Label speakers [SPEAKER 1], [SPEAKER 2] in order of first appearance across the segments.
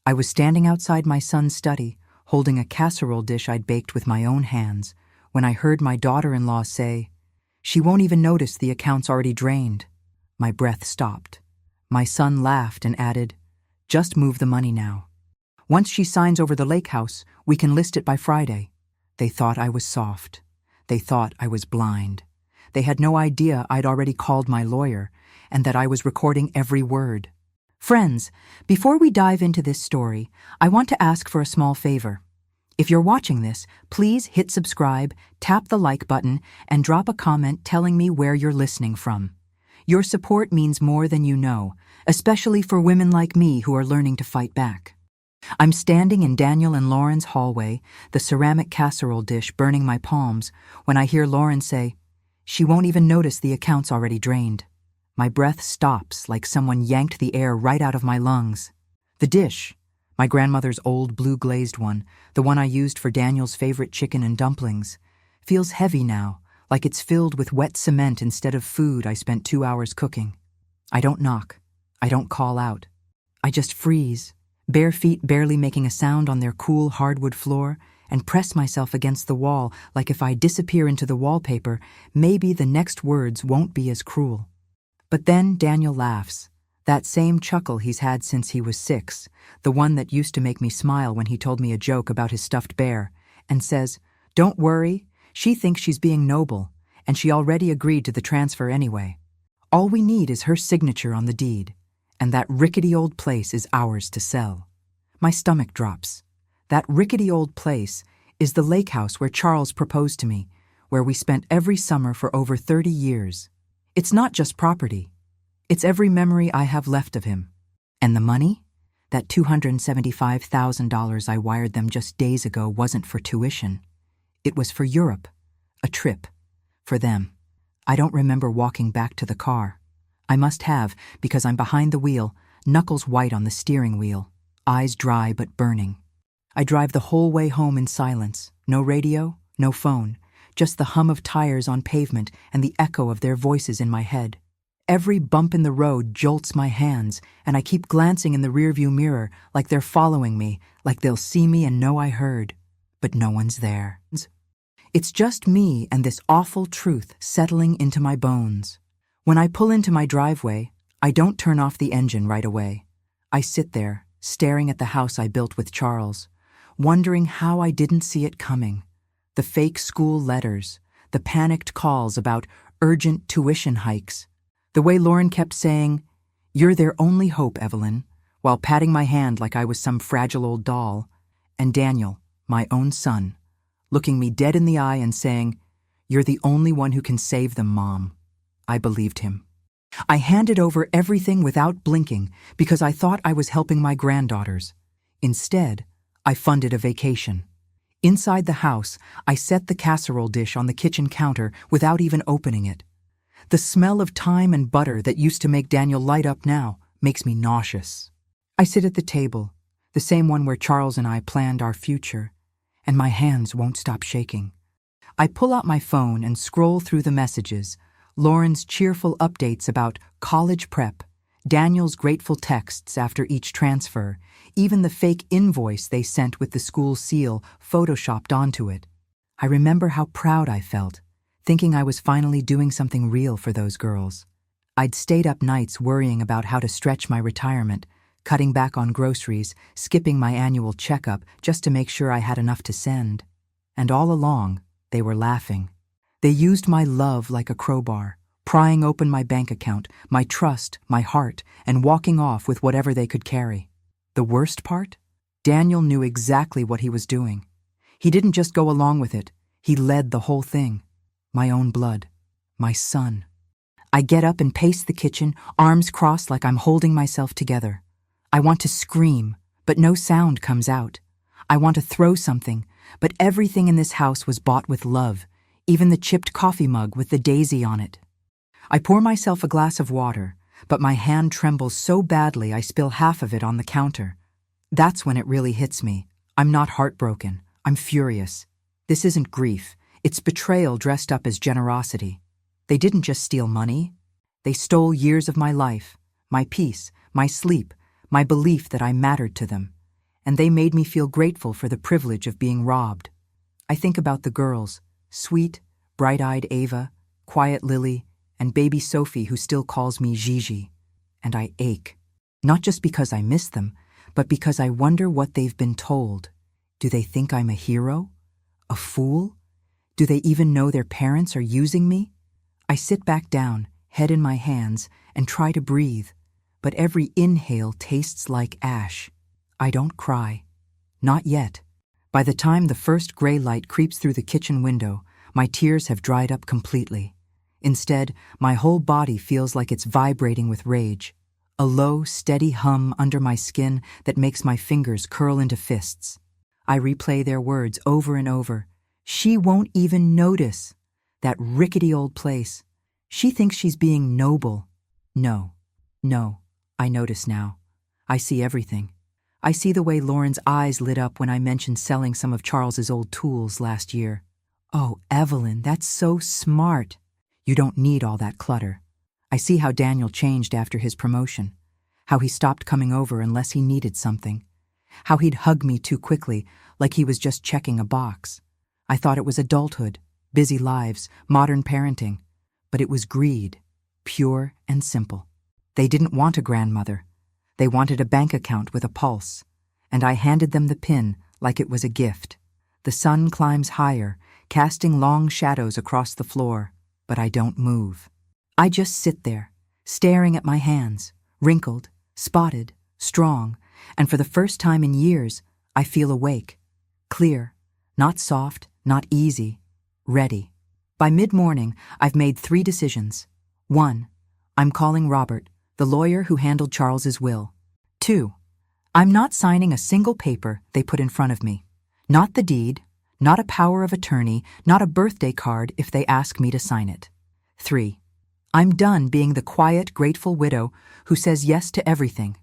[SPEAKER 1] I was standing outside my son's study, holding a casserole dish I'd baked with my own hands, when I heard my daughter-in-law say, "She won't even notice the account's already drained." My breath stopped. My son laughed and added, "Just move the money now. Once she signs over the lake house, we can list it by Friday." They thought I was soft. They thought I was blind. They had no idea I'd already called my lawyer and that I was recording every word. Friends, before we dive into this story, I want to ask for a small favor. If you're watching this, please hit subscribe, tap the like button, and drop a comment telling me where you're listening from. Your support means more than you know, especially for women like me who are learning to fight back. I'm standing in Daniel and Lauren's hallway, the ceramic casserole dish burning my palms, when I hear Lauren say, "She won't even notice the account's already drained." My breath stops like someone yanked the air right out of my lungs. The dish, my grandmother's old blue-glazed one, the one I used for Daniel's favorite chicken and dumplings, feels heavy now, like it's filled with wet cement instead of food I spent 2 hours cooking. I don't knock. I don't call out. I just freeze, bare feet barely making a sound on their cool hardwood floor, and press myself against the wall like if I disappear into the wallpaper, maybe the next words won't be as cruel. But then Daniel laughs, that same chuckle he's had since he was 6, the one that used to make me smile when he told me a joke about his stuffed bear, and says, "Don't worry, she thinks she's being noble, and she already agreed to the transfer anyway. All we need is her signature on the deed, and that rickety old place is ours to sell." My stomach drops. That rickety old place is the lake house where Charles proposed to me, where we spent every summer for over 30 years. It's not just property. It's every memory I have left of him. And the money? That $275,000 I wired them just days ago wasn't for tuition. It was for Europe. A trip. For them. I don't remember walking back to the car. I must have, because I'm behind the wheel, knuckles white on the steering wheel, eyes dry but burning. I drive the whole way home in silence. No radio, no phone. Just the hum of tires on pavement and the echo of their voices in my head. Every bump in the road jolts my hands, and I keep glancing in the rearview mirror like they're following me, like they'll see me and know I heard. But no one's there. It's just me and this awful truth settling into my bones. When I pull into my driveway, I don't turn off the engine right away. I sit there, staring at the house I built with Charles, wondering how I didn't see it coming. The fake school letters, the panicked calls about urgent tuition hikes, the way Lauren kept saying, "You're their only hope, Evelyn," while patting my hand like I was some fragile old doll, and Daniel, my own son, looking me dead in the eye and saying, "You're the only one who can save them, Mom." I believed him. I handed over everything without blinking because I thought I was helping my granddaughters. Instead, I funded a vacation. Inside the house, I set the casserole dish on the kitchen counter without even opening it. The smell of thyme and butter that used to make Daniel light up now makes me nauseous. I sit at the table, the same one where Charles and I planned our future, and my hands won't stop shaking. I pull out my phone and scroll through the messages, Lauren's cheerful updates about college prep, Daniel's grateful texts after each transfer, even the fake invoice they sent with the school seal photoshopped onto it. I remember how proud I felt, thinking I was finally doing something real for those girls. I'd stayed up nights worrying about how to stretch my retirement, cutting back on groceries, skipping my annual checkup just to make sure I had enough to send. And all along, they were laughing. They used my love like a crowbar, prying open my bank account, my trust, my heart, and walking off with whatever they could carry. The worst part? Daniel knew exactly what he was doing. He didn't just go along with it. He led the whole thing. My own blood. My son. I get up and pace the kitchen, arms crossed like I'm holding myself together. I want to scream, but no sound comes out. I want to throw something, but everything in this house was bought with love, even the chipped coffee mug with the daisy on it. I pour myself a glass of water, but my hand trembles so badly I spill half of it on the counter. That's when it really hits me. I'm not heartbroken. I'm furious. This isn't grief. It's betrayal dressed up as generosity. They didn't just steal money. They stole years of my life, my peace, my sleep, my belief that I mattered to them. and they made me feel grateful for the privilege of being robbed. I think about the girls, sweet, bright-eyed Ava, quiet Lily, and baby Sophie who still calls me Gigi, and I ache. Not just because I miss them, but because I wonder what they've been told. Do they think I'm a hero? A fool? Do they even know their parents are using me? I sit back down, head in my hands, and try to breathe, but every inhale tastes like ash. I don't cry. Not yet. By the time the first gray light creeps through the kitchen window, my tears have dried up completely. Instead, my whole body feels like it's vibrating with rage. A low, steady hum under my skin that makes my fingers curl into fists. I replay their words over and over. She won't even notice. That rickety old place. She thinks she's being noble. No, I notice now. I see everything. I see the way Lauren's eyes lit up when I mentioned selling some of Charles's old tools last year. Oh, Evelyn, that's so smart. You don't need all that clutter. I see how Daniel changed after his promotion, how he stopped coming over unless he needed something, how he'd hug me too quickly, like he was just checking a box. I thought it was adulthood, busy lives, modern parenting, but it was greed, pure and simple. They didn't want a grandmother. They wanted a bank account with a pulse, and I handed them the pin like it was a gift. The sun climbs higher, casting long shadows across the floor, but I don't move. I just sit there, staring at my hands, wrinkled, spotted, strong, and for the first time in years, I feel awake, clear, not soft, not easy, ready. By mid-morning, I've made 3 decisions. 1, I'm calling Robert, the lawyer who handled Charles's will. 2, I'm not signing a single paper they put in front of me. Not the deed, not a power of attorney, not a birthday card if they ask me to sign it. 3, I'm done being the quiet, grateful widow who says yes to everything.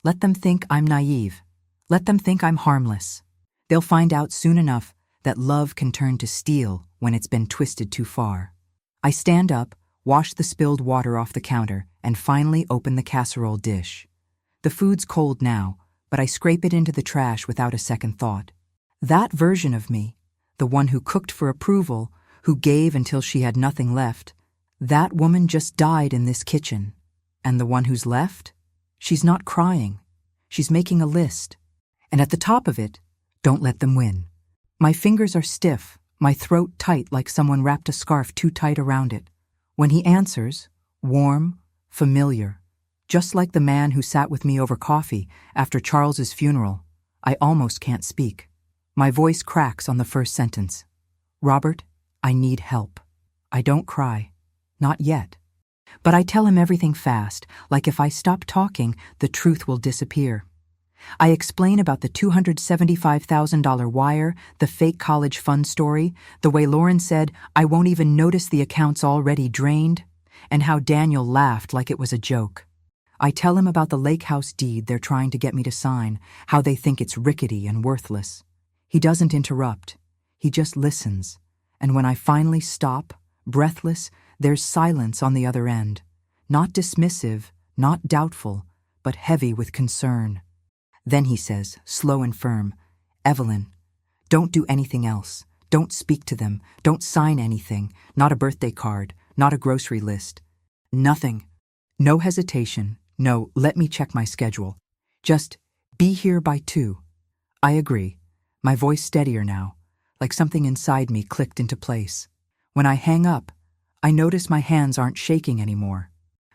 [SPEAKER 1] Let them think I'm naive. Let them think I'm harmless. They'll find out soon enough that love can turn to steel when it's been twisted too far. I stand up, wash the spilled water off the counter, and finally open the casserole dish. The food's cold now, but I scrape it into the trash without a second thought. That version of me, the one who cooked for approval, who gave until she had nothing left, that woman just died in this kitchen. And the one who's left? She's not crying. She's making a list. And at the top of it, don't let them win. My fingers are stiff, my throat tight like someone wrapped a scarf too tight around it. When he answers, warm, familiar, just like the man who sat with me over coffee after Charles's funeral, I almost can't speak. My voice cracks on the first sentence. Robert, I need help. I don't cry. Not yet. But I tell him everything fast, like if I stop talking, the truth will disappear. I explain about the $275,000 wire, the fake college fund story, the way Lauren said, I won't even notice the account's already drained, and how Daniel laughed like it was a joke. I tell him about the lake house deed they're trying to get me to sign, how they think it's rickety and worthless. He doesn't interrupt. He just listens. And when I finally stop, breathless, there's silence on the other end. Not dismissive, not doubtful, but heavy with concern. Then he says, slow and firm, Evelyn, don't do anything else. Don't speak to them. Don't sign anything. Not a birthday card. Not a grocery list. Nothing. No hesitation. No, let me check my schedule. Just be here by 2. I agree. My voice steadier now, like something inside me clicked into place. When I hang up, I notice my hands aren't shaking anymore.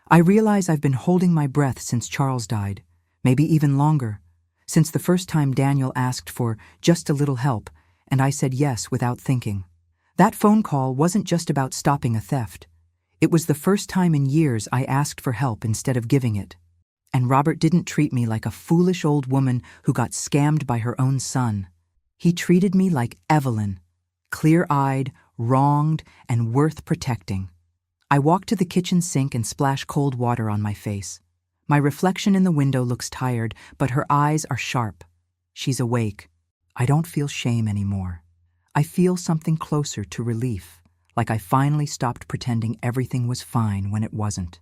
[SPEAKER 1] I realize I've been holding my breath since Charles died, maybe even longer, since the first time Daniel asked for just a little help, and I said yes without thinking. That phone call wasn't just about stopping a theft. It was the first time in years I asked for help instead of giving it. And Robert didn't treat me like a foolish old woman who got scammed by her own son. He treated me like Evelyn, clear-eyed, wronged, and worth protecting. I walk to the kitchen sink and splash cold water on my face. My reflection in the window looks tired, but her eyes are sharp. She's awake. I don't feel shame anymore. I feel something closer to relief, like I finally stopped pretending everything was fine when it wasn't.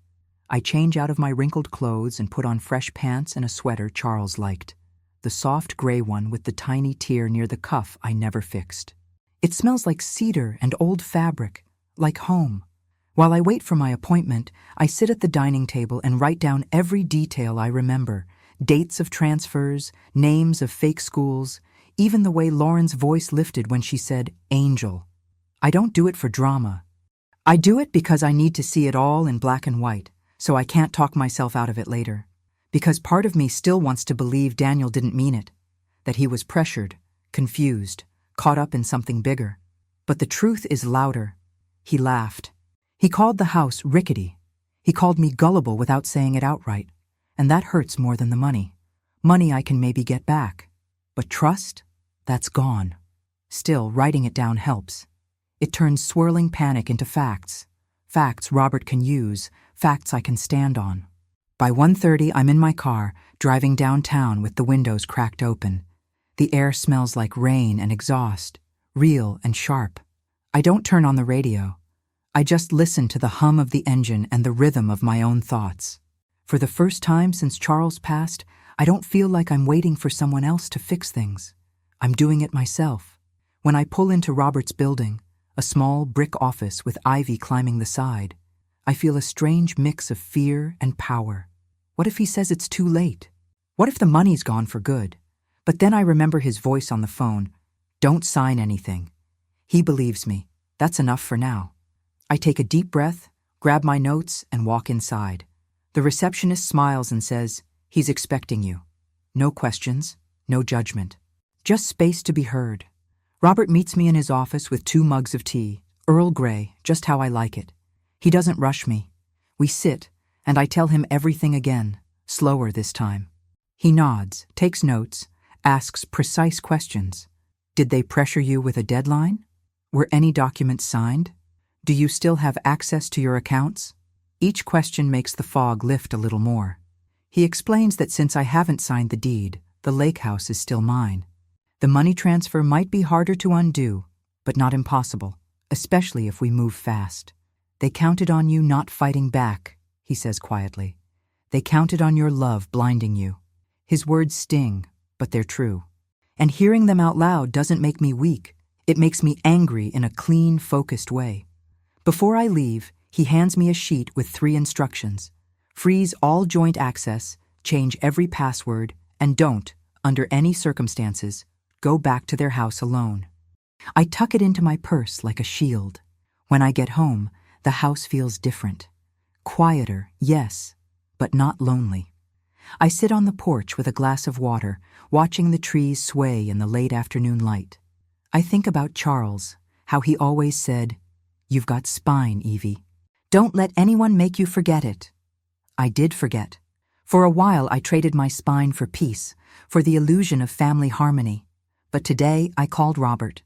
[SPEAKER 1] I change out of my wrinkled clothes and put on fresh pants and a sweater Charles liked. the soft gray one with the tiny tear near the cuff I never fixed. It smells like cedar and old fabric, like home. While I wait for my appointment, I sit at the dining table and write down every detail I remember, dates of transfers, names of fake schools, even the way Lauren's voice lifted when she said, "Angel." I don't do it for drama. I do it because I need to see it all in black and white, so I can't talk myself out of it later. Because part of me still wants to believe Daniel didn't mean it, that he was pressured, confused, caught up in something bigger. But the truth is louder. He laughed. He called the house rickety. He called me gullible without saying it outright. And that hurts more than the money. Money I can maybe get back. But trust? That's gone. Still, writing it down helps. It turns swirling panic into facts. Facts Robert can use, facts I can stand on. By 1:30, I'm in my car, driving downtown with the windows cracked open. The air smells like rain and exhaust, real and sharp. I don't turn on the radio. I just listen to the hum of the engine and the rhythm of my own thoughts. For the first time since Charles passed, I don't feel like I'm waiting for someone else to fix things. I'm doing it myself. When I pull into Robert's building, a small brick office with ivy climbing the side, I feel a strange mix of fear and power. What if he says it's too late? What if the money's gone for good? But then I remember his voice on the phone. Don't sign anything. He believes me. That's enough for now. I take a deep breath, grab my notes, and walk inside. The receptionist smiles and says, "He's expecting you." No questions, no judgment. Just space to be heard. Robert meets me in his office with 2 mugs of tea, Earl Grey, just how I like it. He doesn't rush me. We sit, and I tell him everything again, slower this time. He nods, takes notes, asks precise questions. Did they pressure you with a deadline? Were any documents signed? Do you still have access to your accounts? Each question makes the fog lift a little more. He explains that since I haven't signed the deed, the lake house is still mine. The money transfer might be harder to undo, but not impossible, especially if we move fast. They counted on you not fighting back, he says quietly. They counted on your love blinding you. His words sting, but they're true. And hearing them out loud doesn't make me weak. It makes me angry in a clean, focused way. Before I leave, he hands me a sheet with 3 instructions. Freeze all joint access, change every password, and don't, under any circumstances, go back to their house alone. I tuck it into my purse like a shield. When I get home, the house feels different. Quieter, yes, but not lonely. I sit on the porch with a glass of water, watching the trees sway in the late afternoon light. I think about Charles, how he always said, "You've got spine, Evie. Don't let anyone make you forget it." I did forget. For a while I traded my spine for peace, for the illusion of family harmony. But today I called Robert.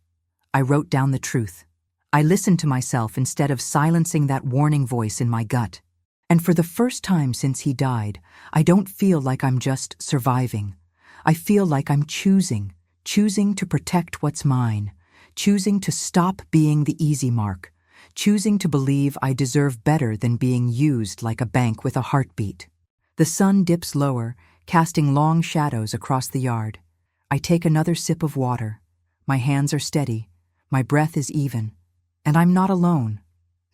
[SPEAKER 1] I wrote down the truth. I listened to myself instead of silencing that warning voice in my gut. And for the first time since he died, I don't feel like I'm just surviving. I feel like I'm choosing to protect what's mine, choosing to stop being the easy mark, choosing to believe I deserve better than being used like a bank with a heartbeat. The sun dips lower, casting long shadows across the yard. I take another sip of water. My hands are steady, my breath is even, and I'm not alone.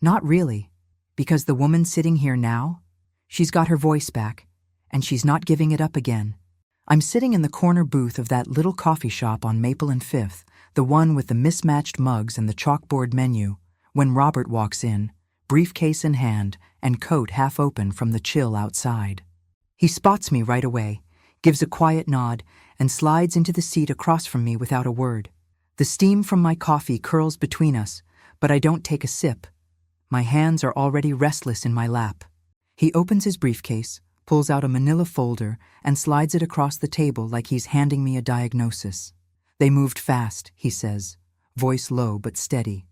[SPEAKER 1] Not really, because the woman sitting here now, she's got her voice back, and she's not giving it up again. I'm sitting in the corner booth of that little coffee shop on Maple and Fifth, the one with the mismatched mugs and the chalkboard menu, when Robert walks in, briefcase in hand and coat half open from the chill outside. He spots me right away, gives a quiet nod, and slides into the seat across from me without a word. The steam from my coffee curls between us, but I don't take a sip. My hands are already restless in my lap. He opens his briefcase, pulls out a manila folder, and slides it across the table like he's handing me a diagnosis. They moved fast, he says, voice low but steady.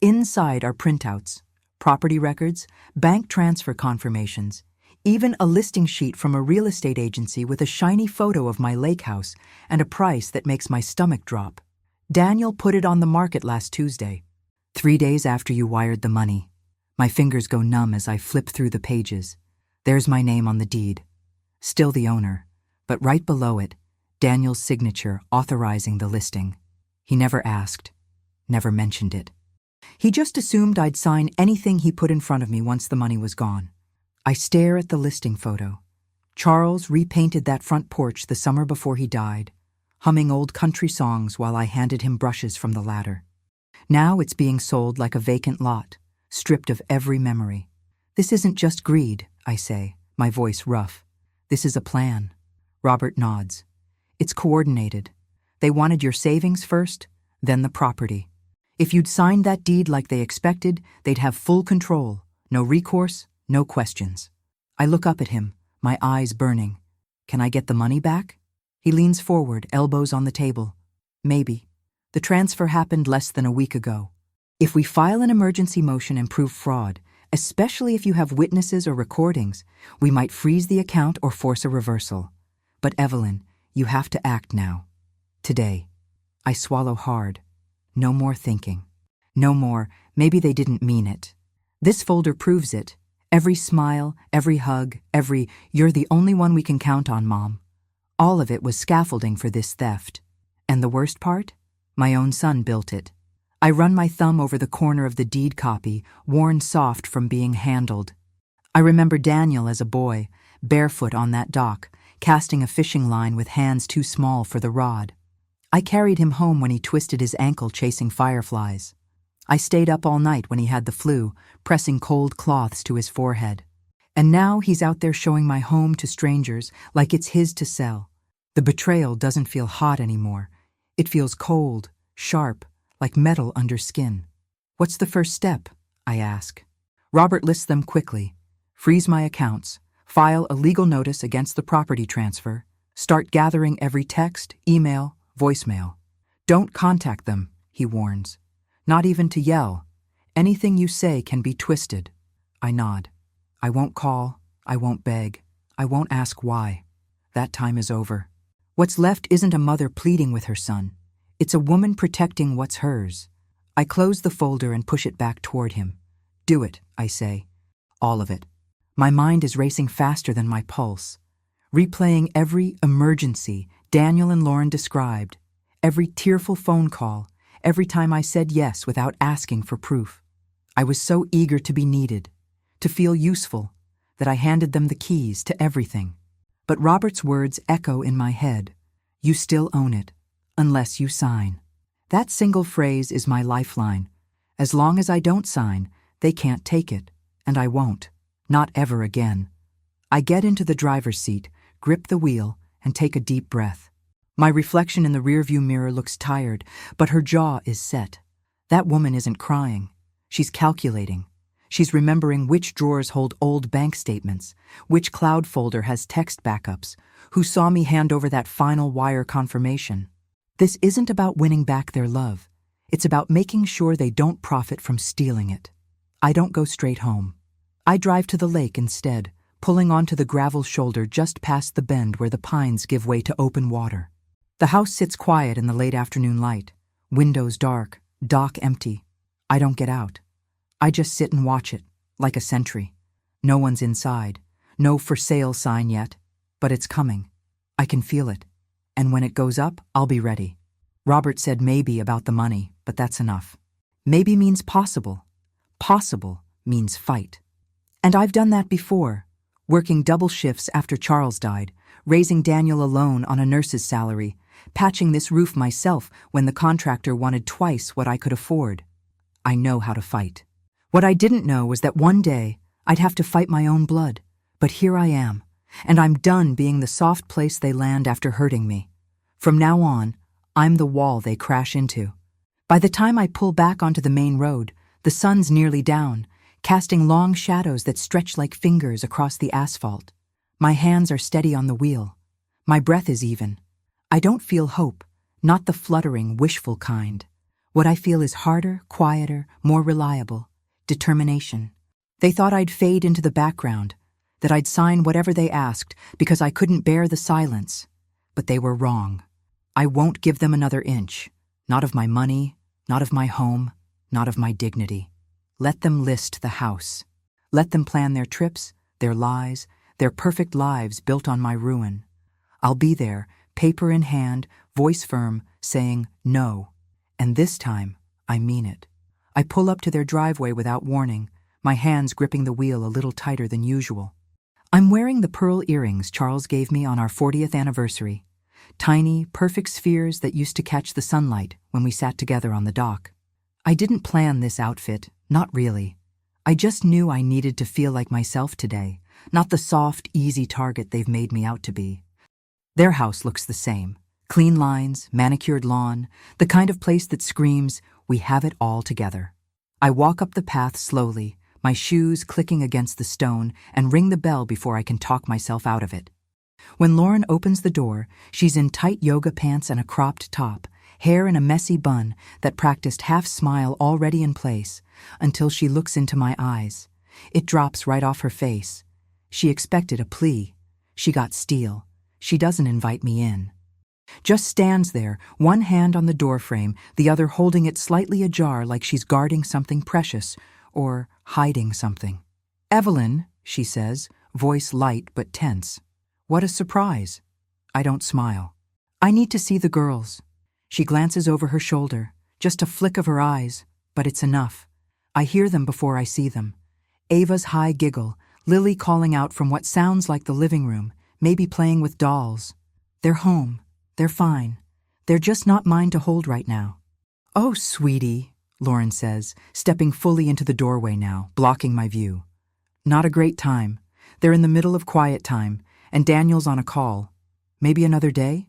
[SPEAKER 1] Inside are printouts, property records, bank transfer confirmations, even a listing sheet from a real estate agency with a shiny photo of my lake house and a price that makes my stomach drop. Daniel put it on the market last Tuesday, 3 days after you wired the money. My fingers go numb as I flip through the pages. There's my name on the deed. Still the owner, but right below it, Daniel's signature authorizing the listing. He never asked, never mentioned it. He just assumed I'd sign anything he put in front of me once the money was gone. I stare at the listing photo. Charles repainted that front porch the summer before he died, humming old country songs while I handed him brushes from the ladder. Now it's being sold like a vacant lot, stripped of every memory. This isn't just greed, I say, my voice rough. This is a plan. Robert nods. It's coordinated. They wanted your savings first, then the property. If you'd signed that deed like they expected, they'd have full control. No recourse, no questions. I look up at him, my eyes burning. Can I get the money back? He leans forward, elbows on the table. Maybe. The transfer happened less than a week ago. If we file an emergency motion and prove fraud, especially if you have witnesses or recordings, we might freeze the account or force a reversal. But Evelyn, you have to act now. Today. I swallow hard. No more thinking. No more, maybe they didn't mean it. This folder proves it. Every smile, every hug, every, "You're the only one we can count on, Mom." All of it was scaffolding for this theft. And the worst part? My own son built it. I run my thumb over the corner of the deed copy, worn soft from being handled. I remember Daniel as a boy, barefoot on that dock, casting a fishing line with hands too small for the rod. I carried him home when he twisted his ankle chasing fireflies. I stayed up all night when he had the flu, pressing cold cloths to his forehead. And now he's out there showing my home to strangers like it's his to sell. The betrayal doesn't feel hot anymore. It feels cold, sharp, like metal under skin. What's the first step? I ask. Robert lists them quickly. Freeze my accounts, file a legal notice against the property transfer, start gathering every text, email, voicemail. Don't contact them, he warns. Not even to yell. Anything you say can be twisted. I nod. I won't call. I won't beg. I won't ask why. That time is over. What's left isn't a mother pleading with her son. It's a woman protecting what's hers. I close the folder and push it back toward him. Do it, I say. All of it. My mind is racing faster than my pulse. Replaying every emergency Daniel and Lauren described, every tearful phone call, every time I said yes without asking for proof. I was so eager to be needed, to feel useful, that I handed them the keys to everything. But Robert's words echo in my head. You still own it, unless you sign. That single phrase is my lifeline. As long as I don't sign, they can't take it, and I won't. Not ever again. I get into the driver's seat, grip the wheel, and take a deep breath. My reflection in the rearview mirror looks tired, but her jaw is set. That woman isn't crying. She's calculating. She's remembering which drawers hold old bank statements, which cloud folder has text backups, who saw me hand over that final wire confirmation. This isn't about winning back their love. It's about making sure they don't profit from stealing it. I don't go straight home. I drive to the lake instead, pulling onto the gravel shoulder just past the bend where the pines give way to open water. The house sits quiet in the late afternoon light, windows dark, dock empty. I don't get out. I just sit and watch it, like a sentry. No one's inside, no for sale sign yet, but it's coming. I can feel it, and when it goes up, I'll be ready. Robert said maybe about the money, but that's enough. Maybe means possible. Possible means fight. And I've done that before, working double shifts after Charles died, raising Daniel alone on a nurse's salary, patching this roof myself when the contractor wanted twice what I could afford. I know how to fight. What I didn't know was that one day I'd have to fight my own blood. But here I am, and I'm done being the soft place they land after hurting me. From now on, I'm the wall they crash into. By the time I pull back onto the main road, the sun's nearly down, casting long shadows that stretch like fingers across the asphalt. My hands are steady on the wheel. My breath is even. I don't feel hope, not the fluttering, wishful kind. What I feel is harder, quieter, more reliable. Determination. They thought I'd fade into the background, that I'd sign whatever they asked because I couldn't bear the silence. But they were wrong. I won't give them another inch. Not of my money, not of my home, not of my dignity. Let them list the house. Let them plan their trips, their lies, their perfect lives built on my ruin. I'll be there, paper in hand, voice firm, saying no. And this time, I mean it. I pull up to their driveway without warning, my hands gripping the wheel a little tighter than usual. I'm wearing the pearl earrings Charles gave me on our 40th anniversary. Tiny, perfect spheres that used to catch the sunlight when we sat together on the dock. I didn't plan this outfit, not really. I just knew I needed to feel like myself today, not the soft, easy target they've made me out to be. Their house looks the same. Clean lines, manicured lawn, the kind of place that screams, we have it all together. I walk up the path slowly, my shoes clicking against the stone, and ring the bell before I can talk myself out of it. When Lauren opens the door, she's in tight yoga pants and a cropped top, hair in a messy bun that practiced half-smile already in place, until she looks into my eyes. It drops right off her face. She expected a plea. She got steel. She doesn't invite me in. Just stands there, one hand on the doorframe, the other holding it slightly ajar like she's guarding something precious, or hiding something. "Evelyn," she says, voice light but tense. What a surprise. I don't smile. "I need to see the girls." She glances over her shoulder, just a flick of her eyes, but it's enough. I hear them before I see them. Ava's high giggle, Lily calling out from what sounds like the living room, maybe playing with dolls. They're home. They're fine. They're just not mine to hold right now. "Oh, sweetie," Lauren says, stepping fully into the doorway now, blocking my view. "Not a great time. They're in the middle of quiet time, and Daniel's on a call. Maybe another day?"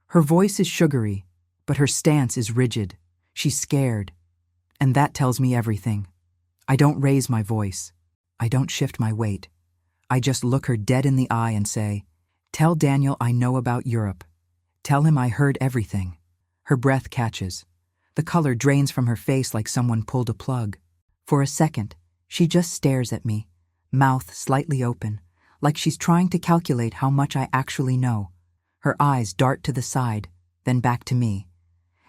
[SPEAKER 1] Her voice is sugary, but her stance is rigid. She's scared. And that tells me everything. I don't raise my voice. I don't shift my weight. I just look her dead in the eye and say, "Tell Daniel I know about Europe. Tell him I heard everything." Her breath catches. The color drains from her face like someone pulled a plug. For a second, she just stares at me, mouth slightly open, like she's trying to calculate how much I actually know. Her eyes dart to the side, then back to me,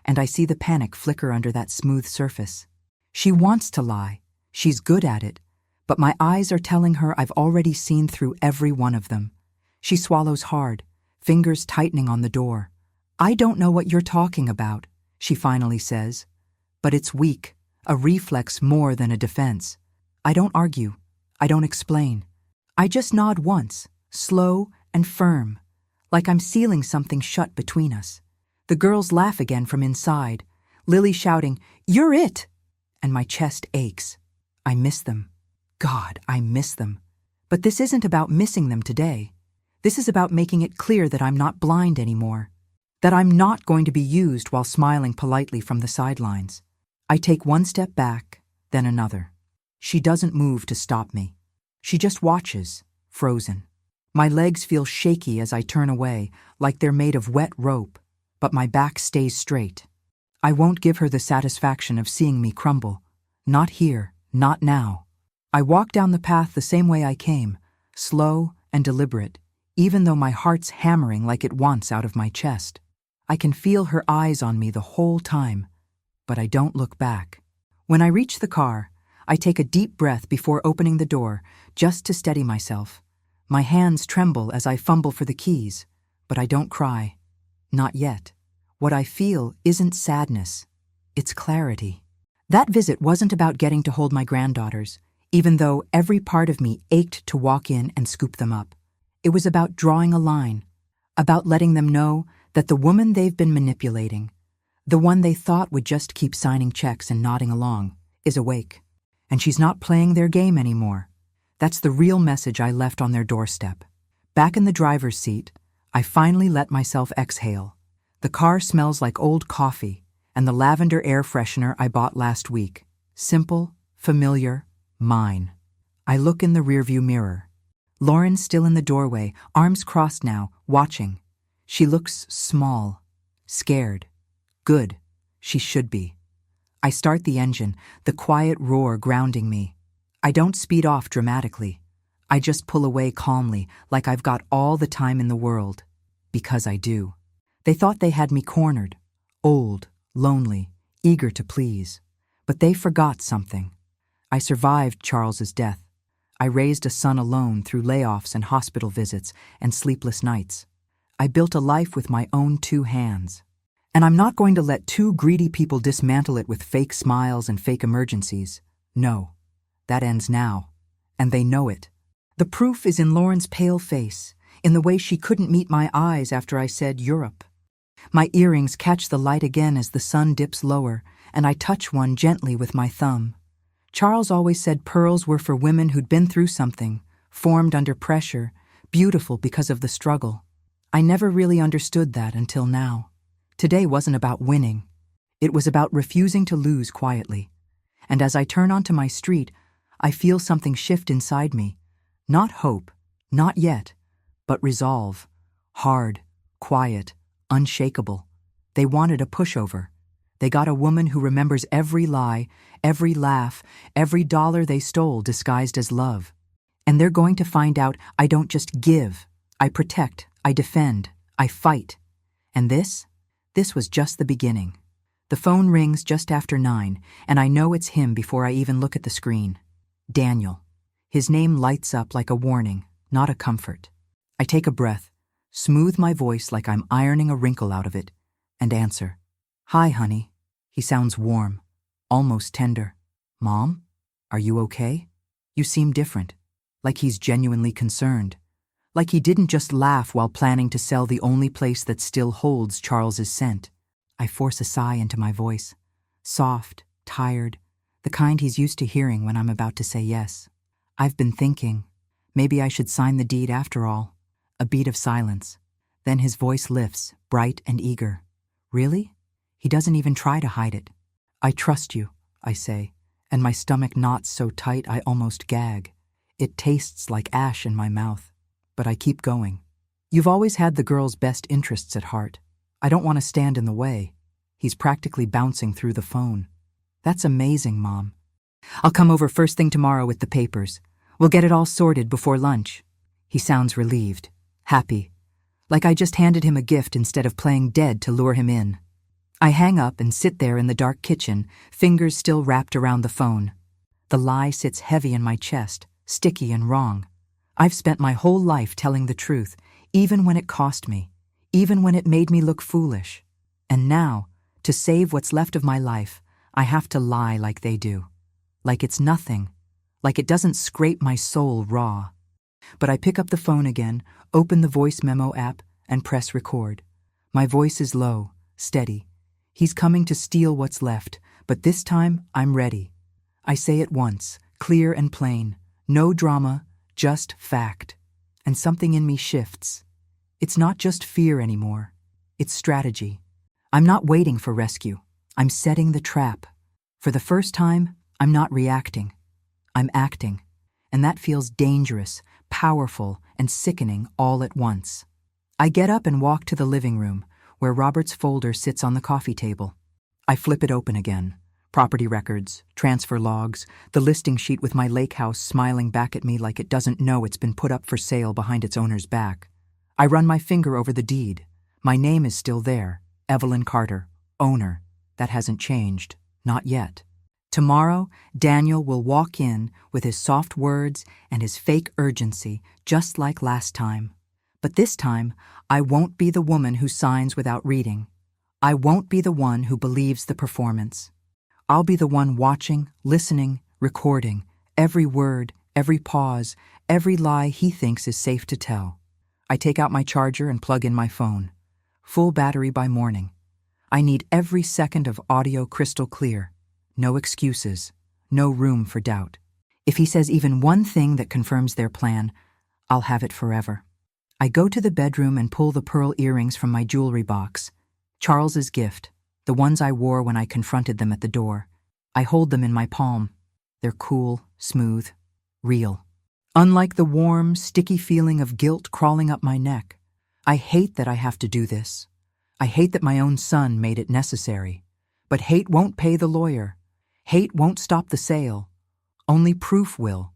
[SPEAKER 1] and I see the panic flicker under that smooth surface. She wants to lie. She's good at it, but my eyes are telling her I've already seen through every one of them. She swallows hard, fingers tightening on the door. "I don't know what you're talking about," she finally says. But it's weak, a reflex more than a defense. I don't argue. I don't explain. I just nod once, slow and firm, like I'm sealing something shut between us. The girls laugh again from inside, Lily shouting, "You're it!" And my chest aches. I miss them. God, I miss them. But this isn't about missing them today. This is about making it clear that I'm not blind anymore, that I'm not going to be used while smiling politely from the sidelines. I take one step back, then another. She doesn't move to stop me. She just watches, frozen. My legs feel shaky as I turn away, like they're made of wet rope, but my back stays straight. I won't give her the satisfaction of seeing me crumble. Not here, not now. I walk down the path the same way I came, slow and deliberate, even though my heart's hammering like it wants out of my chest. I can feel her eyes on me the whole time, but I don't look back. When I reach the car, I take a deep breath before opening the door, just to steady myself. My hands tremble as I fumble for the keys, but I don't cry. Not yet. What I feel isn't sadness. It's clarity. That visit wasn't about getting to hold my granddaughters, even though every part of me ached to walk in and scoop them up. It was about drawing a line, about letting them know that the woman they've been manipulating, the one they thought would just keep signing checks and nodding along, is awake. And she's not playing their game anymore. That's the real message I left on their doorstep. Back in the driver's seat, I finally let myself exhale. The car smells like old coffee and the lavender air freshener I bought last week. Simple, familiar, mine. I look in the rearview mirror. Lauren's still in the doorway, arms crossed now, watching. She looks small, scared. Good. She should be. I start the engine, the quiet roar grounding me. I don't speed off dramatically. I just pull away calmly, like I've got all the time in the world. Because I do. They thought they had me cornered. Old, lonely, eager to please. But they forgot something. I survived Charles's death. I raised a son alone through layoffs and hospital visits and sleepless nights. I built a life with my own 2 hands. And I'm not going to let 2 greedy people dismantle it with fake smiles and fake emergencies. No, that ends now. And they know it. The proof is in Lauren's pale face, in the way she couldn't meet my eyes after I said Europe. My earrings catch the light again as the sun dips lower, and I touch one gently with my thumb. Charles always said pearls were for women who'd been through something, formed under pressure, beautiful because of the struggle. I never really understood that until now. Today wasn't about winning. It was about refusing to lose quietly. And as I turn onto my street, I feel something shift inside me. Not hope, not yet, but resolve. Hard, quiet, unshakable. They wanted a pushover. They got a woman who remembers every lie, every laugh, every dollar they stole disguised as love. And they're going to find out I don't just give. I protect, I defend, I fight. And this was just the beginning. The phone rings just after 9, and I know it's him before I even look at the screen. Daniel. His name lights up like a warning, not a comfort. I take a breath, smooth my voice like I'm ironing a wrinkle out of it, and answer. Hi, honey. He sounds warm, almost tender. Mom? Are you okay? You seem different, like he's genuinely concerned. Like he didn't just laugh while planning to sell the only place that still holds Charles's scent. I force a sigh into my voice. Soft, tired, the kind he's used to hearing when I'm about to say yes. I've been thinking, maybe I should sign the deed after all. A beat of silence. Then his voice lifts, bright and eager. Really? He doesn't even try to hide it. I trust you, I say, and my stomach knots so tight I almost gag. It tastes like ash in my mouth. But I keep going. You've always had the girl's best interests at heart. I don't want to stand in the way. He's practically bouncing through the phone. That's amazing, Mom. I'll come over first thing tomorrow with the papers. We'll get it all sorted before lunch. He sounds relieved, happy, like I just handed him a gift instead of playing dead to lure him in. I hang up and sit there in the dark kitchen, fingers still wrapped around the phone. The lie sits heavy in my chest, sticky and wrong. I've spent my whole life telling the truth, even when it cost me, even when it made me look foolish. And now, to save what's left of my life, I have to lie like they do. Like it's nothing, like it doesn't scrape my soul raw. But I pick up the phone again, open the voice memo app, and press record. My voice is low, steady. He's coming to steal what's left, but this time I'm ready. I say it once, clear and plain, no drama, just fact. And something in me shifts. It's not just fear anymore. It's strategy. I'm not waiting for rescue. I'm setting the trap. For the first time, I'm not reacting. I'm acting. And that feels dangerous, powerful, and sickening all at once. I get up and walk to the living room, where Robert's folder sits on the coffee table. I flip it open again. Property records, transfer logs, the listing sheet with my lake house smiling back at me like it doesn't know it's been put up for sale behind its owner's back. I run my finger over the deed. My name is still there, Evelyn Carter, owner. That hasn't changed, not yet. Tomorrow, Daniel will walk in with his soft words and his fake urgency, just like last time. But this time, I won't be the woman who signs without reading. I won't be the one who believes the performance. I'll be the one watching, listening, recording, every word, every pause, every lie he thinks is safe to tell. I take out my charger and plug in my phone. Full battery by morning. I need every second of audio crystal clear. No excuses. No room for doubt. If he says even one thing that confirms their plan, I'll have it forever. I go to the bedroom and pull the pearl earrings from my jewelry box. Charles's gift, the ones I wore when I confronted them at the door. I hold them in my palm. They're cool, smooth, real. Unlike the warm, sticky feeling of guilt crawling up my neck. I hate that I have to do this. I hate that my own son made it necessary. But hate won't pay the lawyer. Hate won't stop the sale. Only proof will.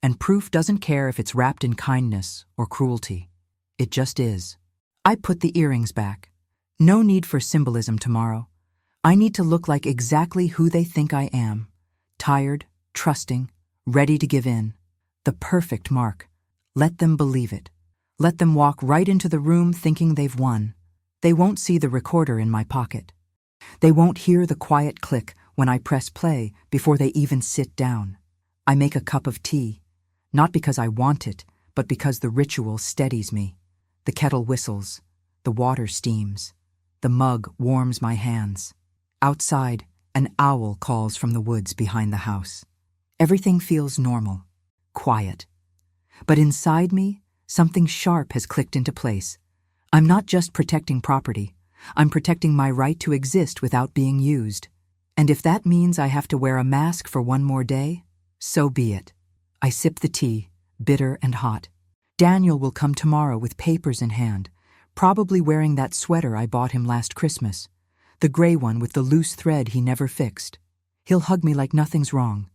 [SPEAKER 1] And proof doesn't care if it's wrapped in kindness or cruelty. It just is. I put the earrings back. No need for symbolism tomorrow. I need to look like exactly who they think I am. Tired, trusting, ready to give in. The perfect mark. Let them believe it. Let them walk right into the room thinking they've won. They won't see the recorder in my pocket. They won't hear the quiet click when I press play before they even sit down. I make a cup of tea, not because I want it, but because the ritual steadies me. The kettle whistles, the water steams, the mug warms my hands. Outside, an owl calls from the woods behind the house. Everything feels normal, quiet. But inside me, something sharp has clicked into place. I'm not just protecting property. I'm protecting my right to exist without being used. And if that means I have to wear a mask for one more day, so be it. I sip the tea, bitter and hot. Daniel will come tomorrow with papers in hand, probably wearing that sweater I bought him last Christmas, the gray one with the loose thread he never fixed. He'll hug me like nothing's wrong.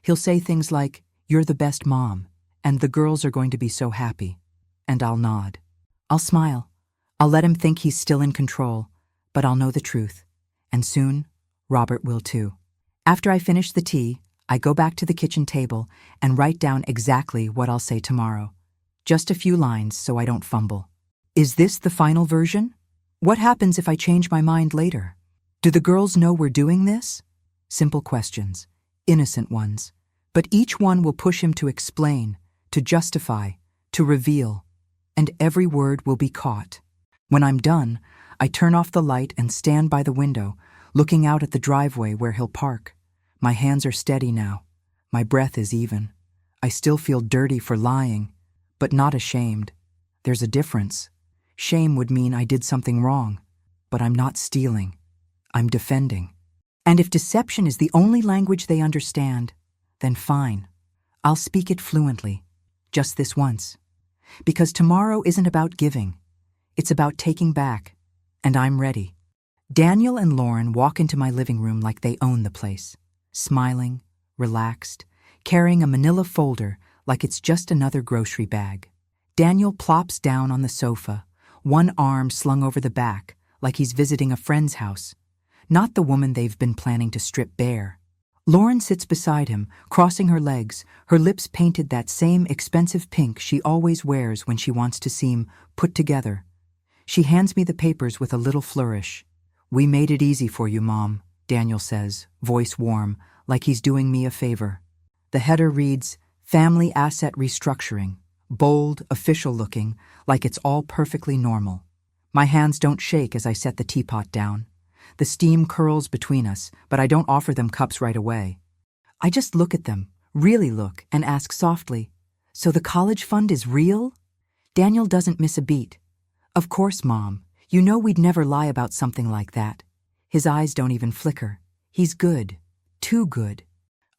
[SPEAKER 1] He'll say things like, "You're the best mom," and "the girls are going to be so happy." And I'll nod. I'll smile. I'll let him think he's still in control, but I'll know the truth. And soon, Robert will too. After I finish the tea, I go back to the kitchen table and write down exactly what I'll say tomorrow. Just a few lines so I don't fumble. Is this the final version? What happens if I change my mind later? Do the girls know we're doing this? Simple questions, innocent ones, but each one will push him to explain, to justify, to reveal, and every word will be caught. When I'm done, I turn off the light and stand by the window, looking out at the driveway where he'll park. My hands are steady now. My breath is even. I still feel dirty for lying, but not ashamed. There's a difference. Shame would mean I did something wrong, but I'm not stealing. I'm defending. And if deception is the only language they understand, then fine. I'll speak it fluently, just this once. Because tomorrow isn't about giving. It's about taking back, and I'm ready. Daniel and Lauren walk into my living room like they own the place, smiling, relaxed, carrying a manila folder like it's just another grocery bag. Daniel plops down on the sofa, one arm slung over the back like he's visiting a friend's house, not the woman they've been planning to strip bare. Lauren sits beside him, crossing her legs, her lips painted that same expensive pink she always wears when she wants to seem put together. She hands me the papers with a little flourish. "We made it easy for you, Mom," Daniel says, voice warm, like he's doing me a favor. The header reads, "Family Asset Restructuring," bold, official-looking, like it's all perfectly normal. My hands don't shake as I set the teapot down. The steam curls between us, but I don't offer them cups right away. I just look at them, really look, and ask softly, "So the college fund is real?" Daniel doesn't miss a beat. "Of course, Mom. You know we'd never lie about something like that." His eyes don't even flicker. He's good. Too good.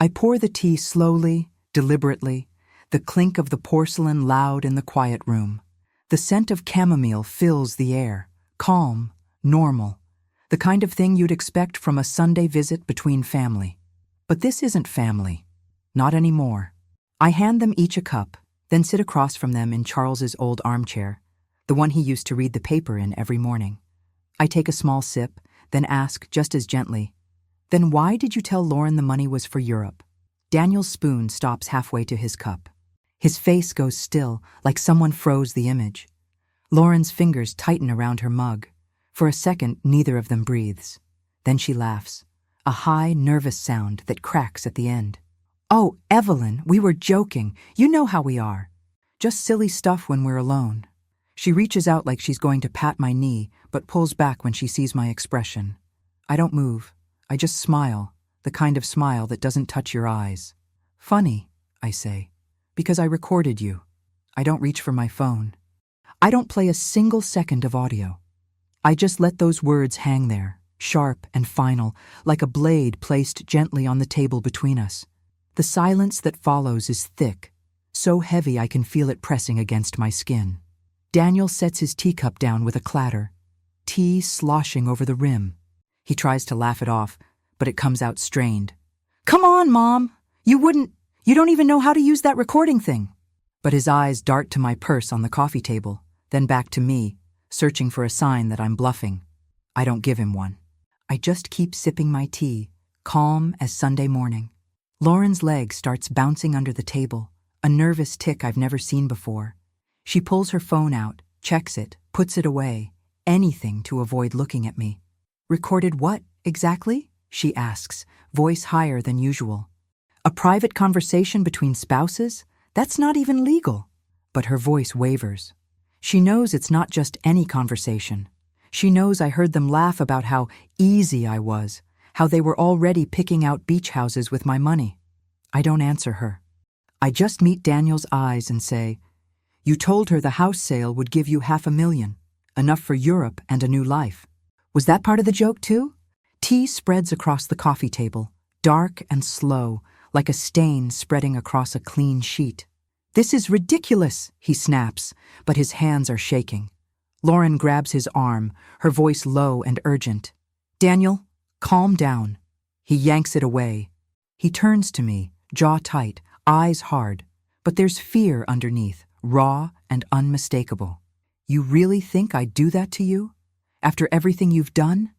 [SPEAKER 1] I pour the tea slowly, deliberately, the clink of the porcelain loud in the quiet room. The scent of chamomile fills the air, calm, normal, the kind of thing you'd expect from a Sunday visit between family. But this isn't family. Not anymore. I hand them each a cup, then sit across from them in Charles's old armchair, the one he used to read the paper in every morning. I take a small sip, then ask just as gently, "Then why did you tell Lauren the money was for Europe?" Daniel's spoon stops halfway to his cup. His face goes still, like someone froze the image. Lauren's fingers tighten around her mug. For a second, neither of them breathes. Then she laughs, a high, nervous sound that cracks at the end. "Oh, Evelyn, we were joking. You know how we are. Just silly stuff when we're alone." She reaches out like she's going to pat my knee, but pulls back when she sees my expression. I don't move. I just smile, the kind of smile that doesn't touch your eyes. "Funny," I say, "because I recorded you. I don't reach for my phone. I don't play a single second of audio. I just let those words hang there, sharp and final, like a blade placed gently on the table between us. The silence that follows is thick, so heavy I can feel it pressing against my skin. Daniel sets his teacup down with a clatter, tea sloshing over the rim. He tries to laugh it off, but it comes out strained. "Come on, Mom! You don't even know how to use that recording thing." But his eyes dart to my purse on the coffee table, then back to me, searching for a sign that I'm bluffing. I don't give him one. I just keep sipping my tea, calm as Sunday morning. Lauren's leg starts bouncing under the table, a nervous tick I've never seen before. She pulls her phone out, checks it, puts it away, anything to avoid looking at me. Recorded what, exactly? She asks, voice higher than usual. A private conversation between spouses? That's not even legal. But her voice wavers. She knows it's not just any conversation. She knows I heard them laugh about how easy I was, how they were already picking out beach houses with my money. I don't answer her. I just meet Daniel's eyes and say, "You told her the house sale would give you $500,000, enough for Europe and a new life. Was that part of the joke too?" Tea spreads across the coffee table, dark and slow, like a stain spreading across a clean sheet. "This is ridiculous," he snaps, but his hands are shaking. Lauren grabs his arm, her voice low and urgent. "Daniel, calm down." He yanks it away. He turns to me, jaw tight, eyes hard, but there's fear underneath, raw and unmistakable. "You really think I'd do that to you? After everything you've done?"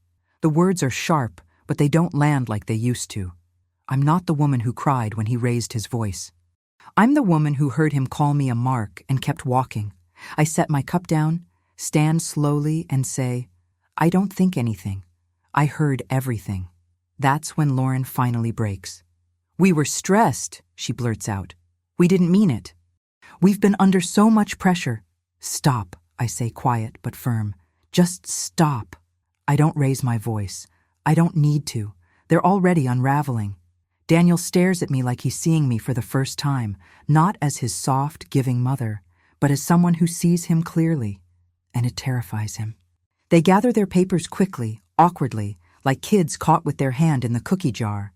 [SPEAKER 1] The words are sharp, but they don't land like they used to. I'm not the woman who cried when he raised his voice. I'm the woman who heard him call me a mark and kept walking. I set my cup down, stand slowly, and say, "I don't think anything. I heard everything." That's when Lauren finally breaks. "We were stressed," she blurts out. "We didn't mean it. We've been under so much pressure." "Stop," I say, quiet but firm. "Just stop." I don't raise my voice. I don't need to. They're already unraveling. Daniel stares at me like he's seeing me for the first time, not as his soft, giving mother, but as someone who sees him clearly, and it terrifies him. They gather their papers quickly, awkwardly, like kids caught with their hand in the cookie jar.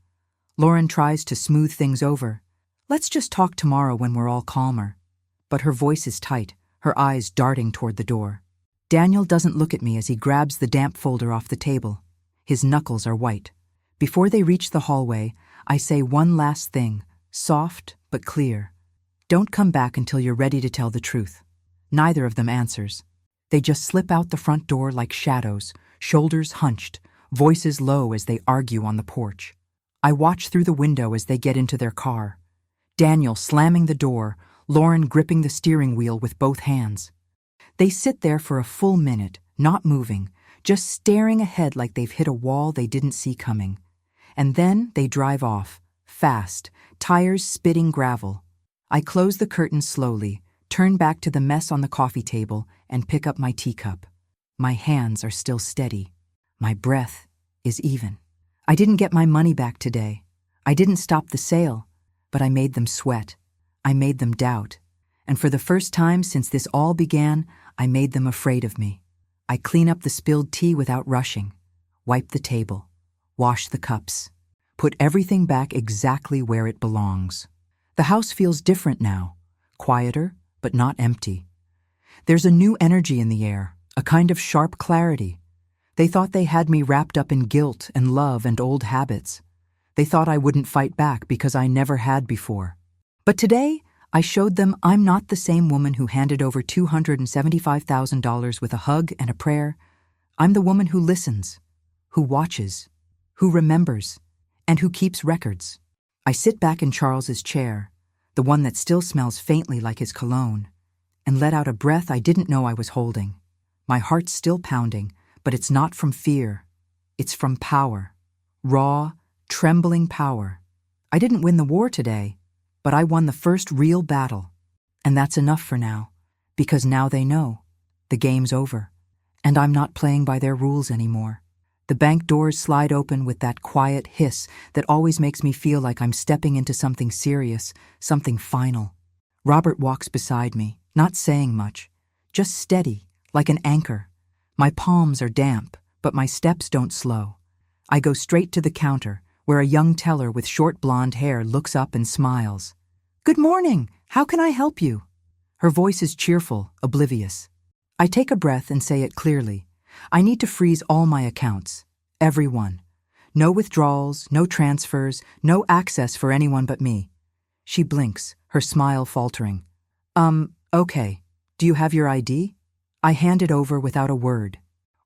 [SPEAKER 1] Lauren tries to smooth things over. "Let's just talk tomorrow when we're all calmer." But her voice is tight, her eyes darting toward the door. Daniel doesn't look at me as he grabs the damp folder off the table. His knuckles are white. Before they reach the hallway, I say one last thing, soft but clear. "Don't come back until you're ready to tell the truth." Neither of them answers. They just slip out the front door like shadows, shoulders hunched, voices low as they argue on the porch. I watch through the window as they get into their car. Daniel slamming the door, Lauren gripping the steering wheel with both hands. They sit there for a full minute, not moving, just staring ahead like they've hit a wall they didn't see coming. And then they drive off, fast, tires spitting gravel. I close the curtain slowly, turn back to the mess on the coffee table, and pick up my teacup. My hands are still steady. My breath is even. I didn't get my money back today. I didn't stop the sale, but I made them sweat. I made them doubt. And for the first time since this all began, I made them afraid of me. I clean up the spilled tea without rushing, wipe the table, wash the cups, put everything back exactly where it belongs. The house feels different now, quieter, but not empty. There's a new energy in the air, a kind of sharp clarity. They thought they had me wrapped up in guilt and love and old habits. They thought I wouldn't fight back because I never had before. But today, I showed them I'm not the same woman who handed over $275,000 with a hug and a prayer. I'm the woman who listens, who watches, who remembers, and who keeps records. I sit back in Charles's chair, the one that still smells faintly like his cologne, and let out a breath I didn't know I was holding. My heart's still pounding, but it's not from fear. It's from power. Raw, trembling power. I didn't win the war today, but I won the first real battle. And that's enough for now, because now they know. The game's over, and I'm not playing by their rules anymore. The bank doors slide open with that quiet hiss that always makes me feel like I'm stepping into something serious, something final. Robert walks beside me, not saying much, just steady, like an anchor. My palms are damp, but my steps don't slow. I go straight to the counter, where a young teller with short blonde hair looks up and smiles. "Good morning. How can I help you?" Her voice is cheerful, oblivious. I take a breath and say it clearly. I need to freeze all my accounts. Every one. No withdrawals, no transfers, no access for anyone but me. She blinks, her smile faltering. Okay. Do you have your ID?" I hand it over without a word.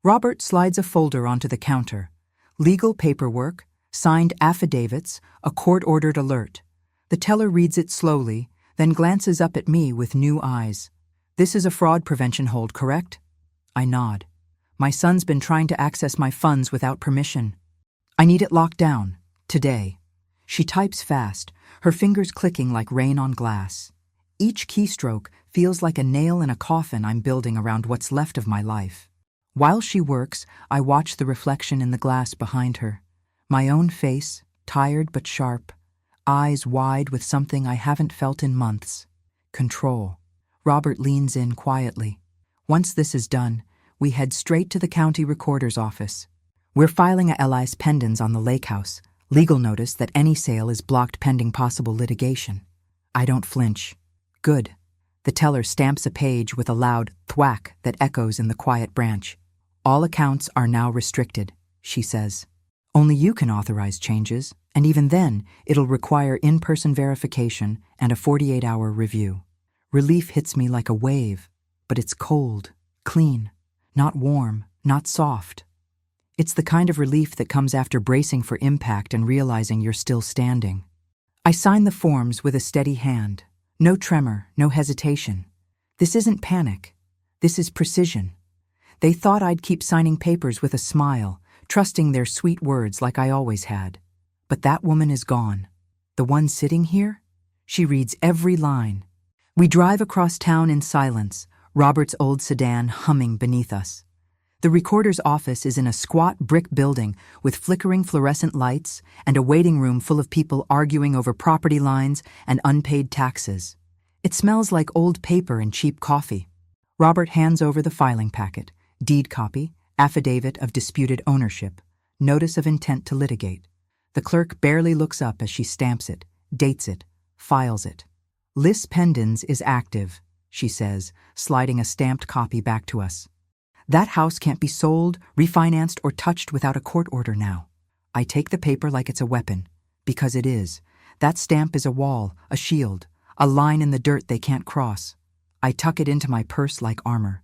[SPEAKER 1] Robert slides a folder onto the counter. Legal paperwork, signed affidavits, a court-ordered alert. The teller reads it slowly, then glances up at me with new eyes. This is a fraud prevention hold, correct? I nod. My son's been trying to access my funds without permission. I need it locked down. Today. She types fast, her fingers clicking like rain on glass. Each keystroke feels like a nail in a coffin I'm building around what's left of my life. While she works, I watch the reflection in the glass behind her. My own face, tired but sharp, eyes wide with something I haven't felt in months. Control. Robert leans in quietly. Once this is done, we head straight to the county recorder's office. We're filing a LI's pendants on the lake house, legal notice that any sale is blocked pending possible litigation. I don't flinch. Good. The teller stamps a page with a loud thwack that echoes in the quiet branch. All accounts are now restricted, she says. Only you can authorize changes, and even then, it'll require in-person verification and a 48-hour review. Relief hits me like a wave, but it's cold, clean, not warm, not soft. It's the kind of relief that comes after bracing for impact and realizing you're still standing. I sign the forms with a steady hand. No tremor, no hesitation. This isn't panic. This is precision. They thought I'd keep signing papers with a smile, trusting their sweet words like I always had. But that woman is gone. The one sitting here? She reads every line. We drive across town in silence, Robert's old sedan humming beneath us. The recorder's office is in a squat brick building with flickering fluorescent lights and a waiting room full of people arguing over property lines and unpaid taxes. It smells like old paper and cheap coffee. Robert hands over the filing packet, deed copy, affidavit of disputed ownership, notice of intent to litigate. The clerk barely looks up as she stamps it, dates it, files it. Lis Pendens is active, she says, sliding a stamped copy back to us. That house can't be sold, refinanced, or touched without a court order now. I take the paper like it's a weapon, because it is. That stamp is a wall, a shield, a line in the dirt they can't cross. I tuck it into my purse like armor.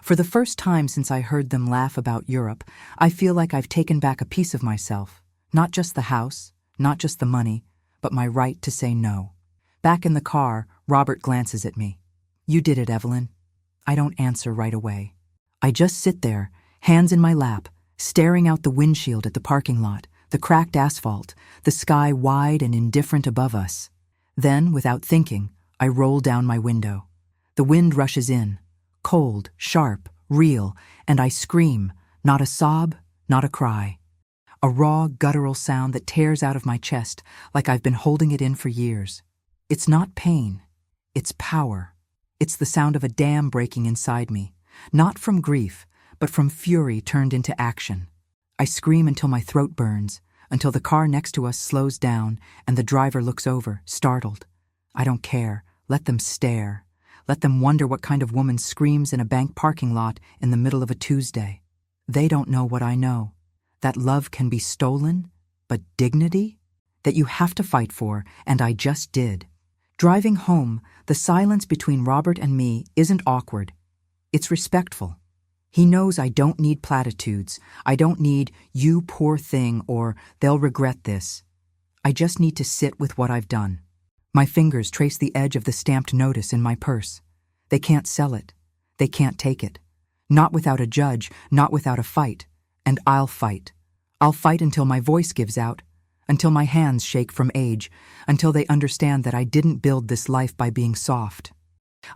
[SPEAKER 1] For the first time since I heard them laugh about Europe, I feel like I've taken back a piece of myself. Not just the house, not just the money, but my right to say no. Back in the car, Robert glances at me. You did it, Evelyn. I don't answer right away. I just sit there, hands in my lap, staring out the windshield at the parking lot, the cracked asphalt, the sky wide and indifferent above us. Then, without thinking, I roll down my window. The wind rushes in, cold, sharp, real, and I scream, not a sob, not a cry. A raw, guttural sound that tears out of my chest like I've been holding it in for years. It's not pain, it's power. It's the sound of a dam breaking inside me. Not from grief, but from fury turned into action. I scream until my throat burns, until the car next to us slows down and the driver looks over, startled. I don't care. Let them stare. Let them wonder what kind of woman screams in a bank parking lot in the middle of a Tuesday. They don't know what I know. That love can be stolen, but dignity? That you have to fight for, and I just did. Driving home, the silence between Robert and me isn't awkward. It's respectful. He knows I don't need platitudes. I don't need, you poor thing, or they'll regret this. I just need to sit with what I've done. My fingers trace the edge of the stamped notice in my purse. They can't sell it. They can't take it. Not without a judge, not without a fight. And I'll fight. I'll fight until my voice gives out, until my hands shake from age, until they understand that I didn't build this life by being soft.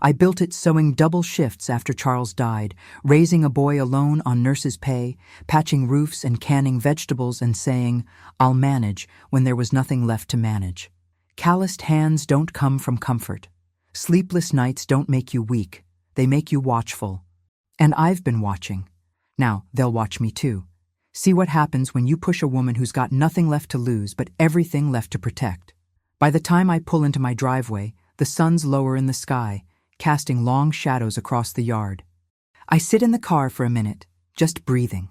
[SPEAKER 1] I built it sewing double shifts after Charles died, raising a boy alone on nurse's pay, patching roofs and canning vegetables and saying, I'll manage when there was nothing left to manage. Calloused hands don't come from comfort. Sleepless nights don't make you weak. They make you watchful. And I've been watching. Now, they'll watch me too. See what happens when you push a woman who's got nothing left to lose but everything left to protect. By the time I pull into my driveway, the sun's lower in the sky, casting long shadows across the yard. I sit in the car for a minute, just breathing.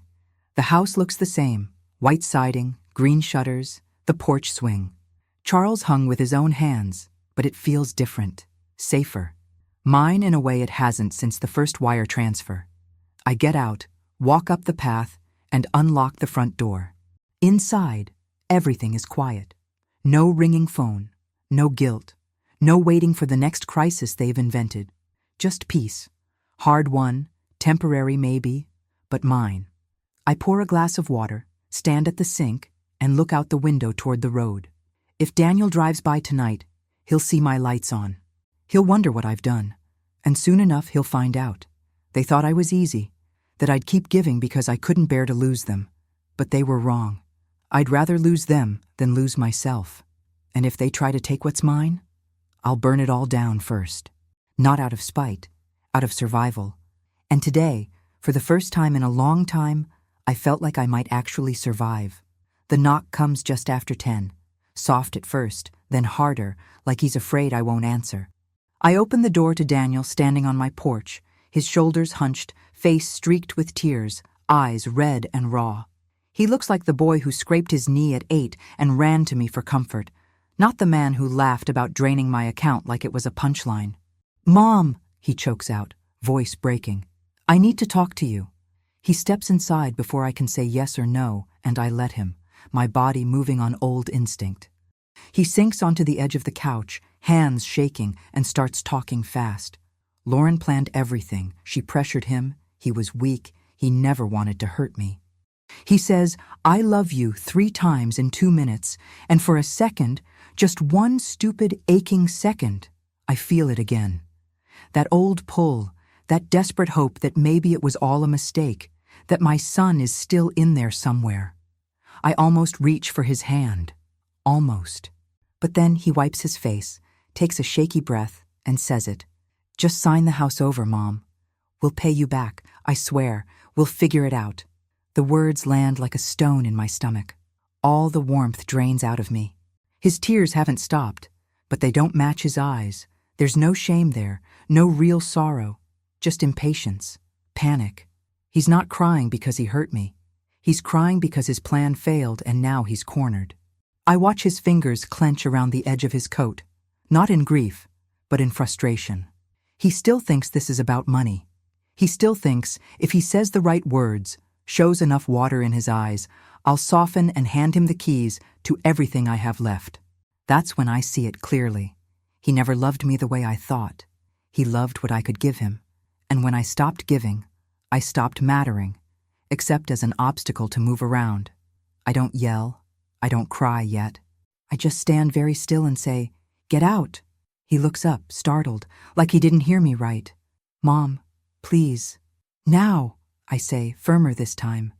[SPEAKER 1] The house looks the same, white siding, green shutters, the porch swing. Charles hung with his own hands, but it feels different, safer. Mine in a way it hasn't since the first wire transfer. I get out, walk up the path, and unlock the front door. Inside, everything is quiet. No ringing phone, no guilt. No waiting for the next crisis they've invented. Just peace. Hard won, temporary maybe, but mine. I pour a glass of water, stand at the sink, and look out the window toward the road. If Daniel drives by tonight, he'll see my lights on. He'll wonder what I've done, and soon enough he'll find out. They thought I was easy, that I'd keep giving because I couldn't bear to lose them. But they were wrong. I'd rather lose them than lose myself. And if they try to take what's mine, I'll burn it all down first. Not out of spite, out of survival. And today, for the first time in a long time, I felt like I might actually survive. The knock comes just after 10, soft at first, then harder, like he's afraid I won't answer. I open the door to Daniel standing on my porch, his shoulders hunched, face streaked with tears, eyes red and raw. He looks like the boy who scraped his knee at 8 and ran to me for comfort, not the man who laughed about draining my account like it was a punchline. "Mom," he chokes out, voice breaking. "I need to talk to you." He steps inside before I can say yes or no, and I let him, my body moving on old instinct. He sinks onto the edge of the couch, hands shaking, and starts talking fast. Lauren planned everything. She pressured him. He was weak. He never wanted to hurt me. He says, "I love you" 3 times in 2 minutes, and for a second, just one stupid, aching second, I feel it again. That old pull, that desperate hope that maybe it was all a mistake, that my son is still in there somewhere. I almost reach for his hand. Almost. But then he wipes his face, takes a shaky breath, and says it. "Just sign the house over, Mom. We'll pay you back, I swear. We'll figure it out." The words land like a stone in my stomach. All the warmth drains out of me. His tears haven't stopped, but they don't match his eyes. There's no shame there, no real sorrow, just impatience, panic. He's not crying because he hurt me. He's crying because his plan failed and now he's cornered. I watch his fingers clench around the edge of his coat, not in grief, but in frustration. He still thinks this is about money. He still thinks if he says the right words, shows enough water in his eyes, I'll soften and hand him the keys to everything I have left. That's when I see it clearly. He never loved me the way I thought. He loved what I could give him. And when I stopped giving, I stopped mattering, except as an obstacle to move around. I don't yell. I don't cry yet. I just stand very still and say, "Get out." He looks up, startled, like he didn't hear me right. "Mom, please." "Now," I say, firmer this time.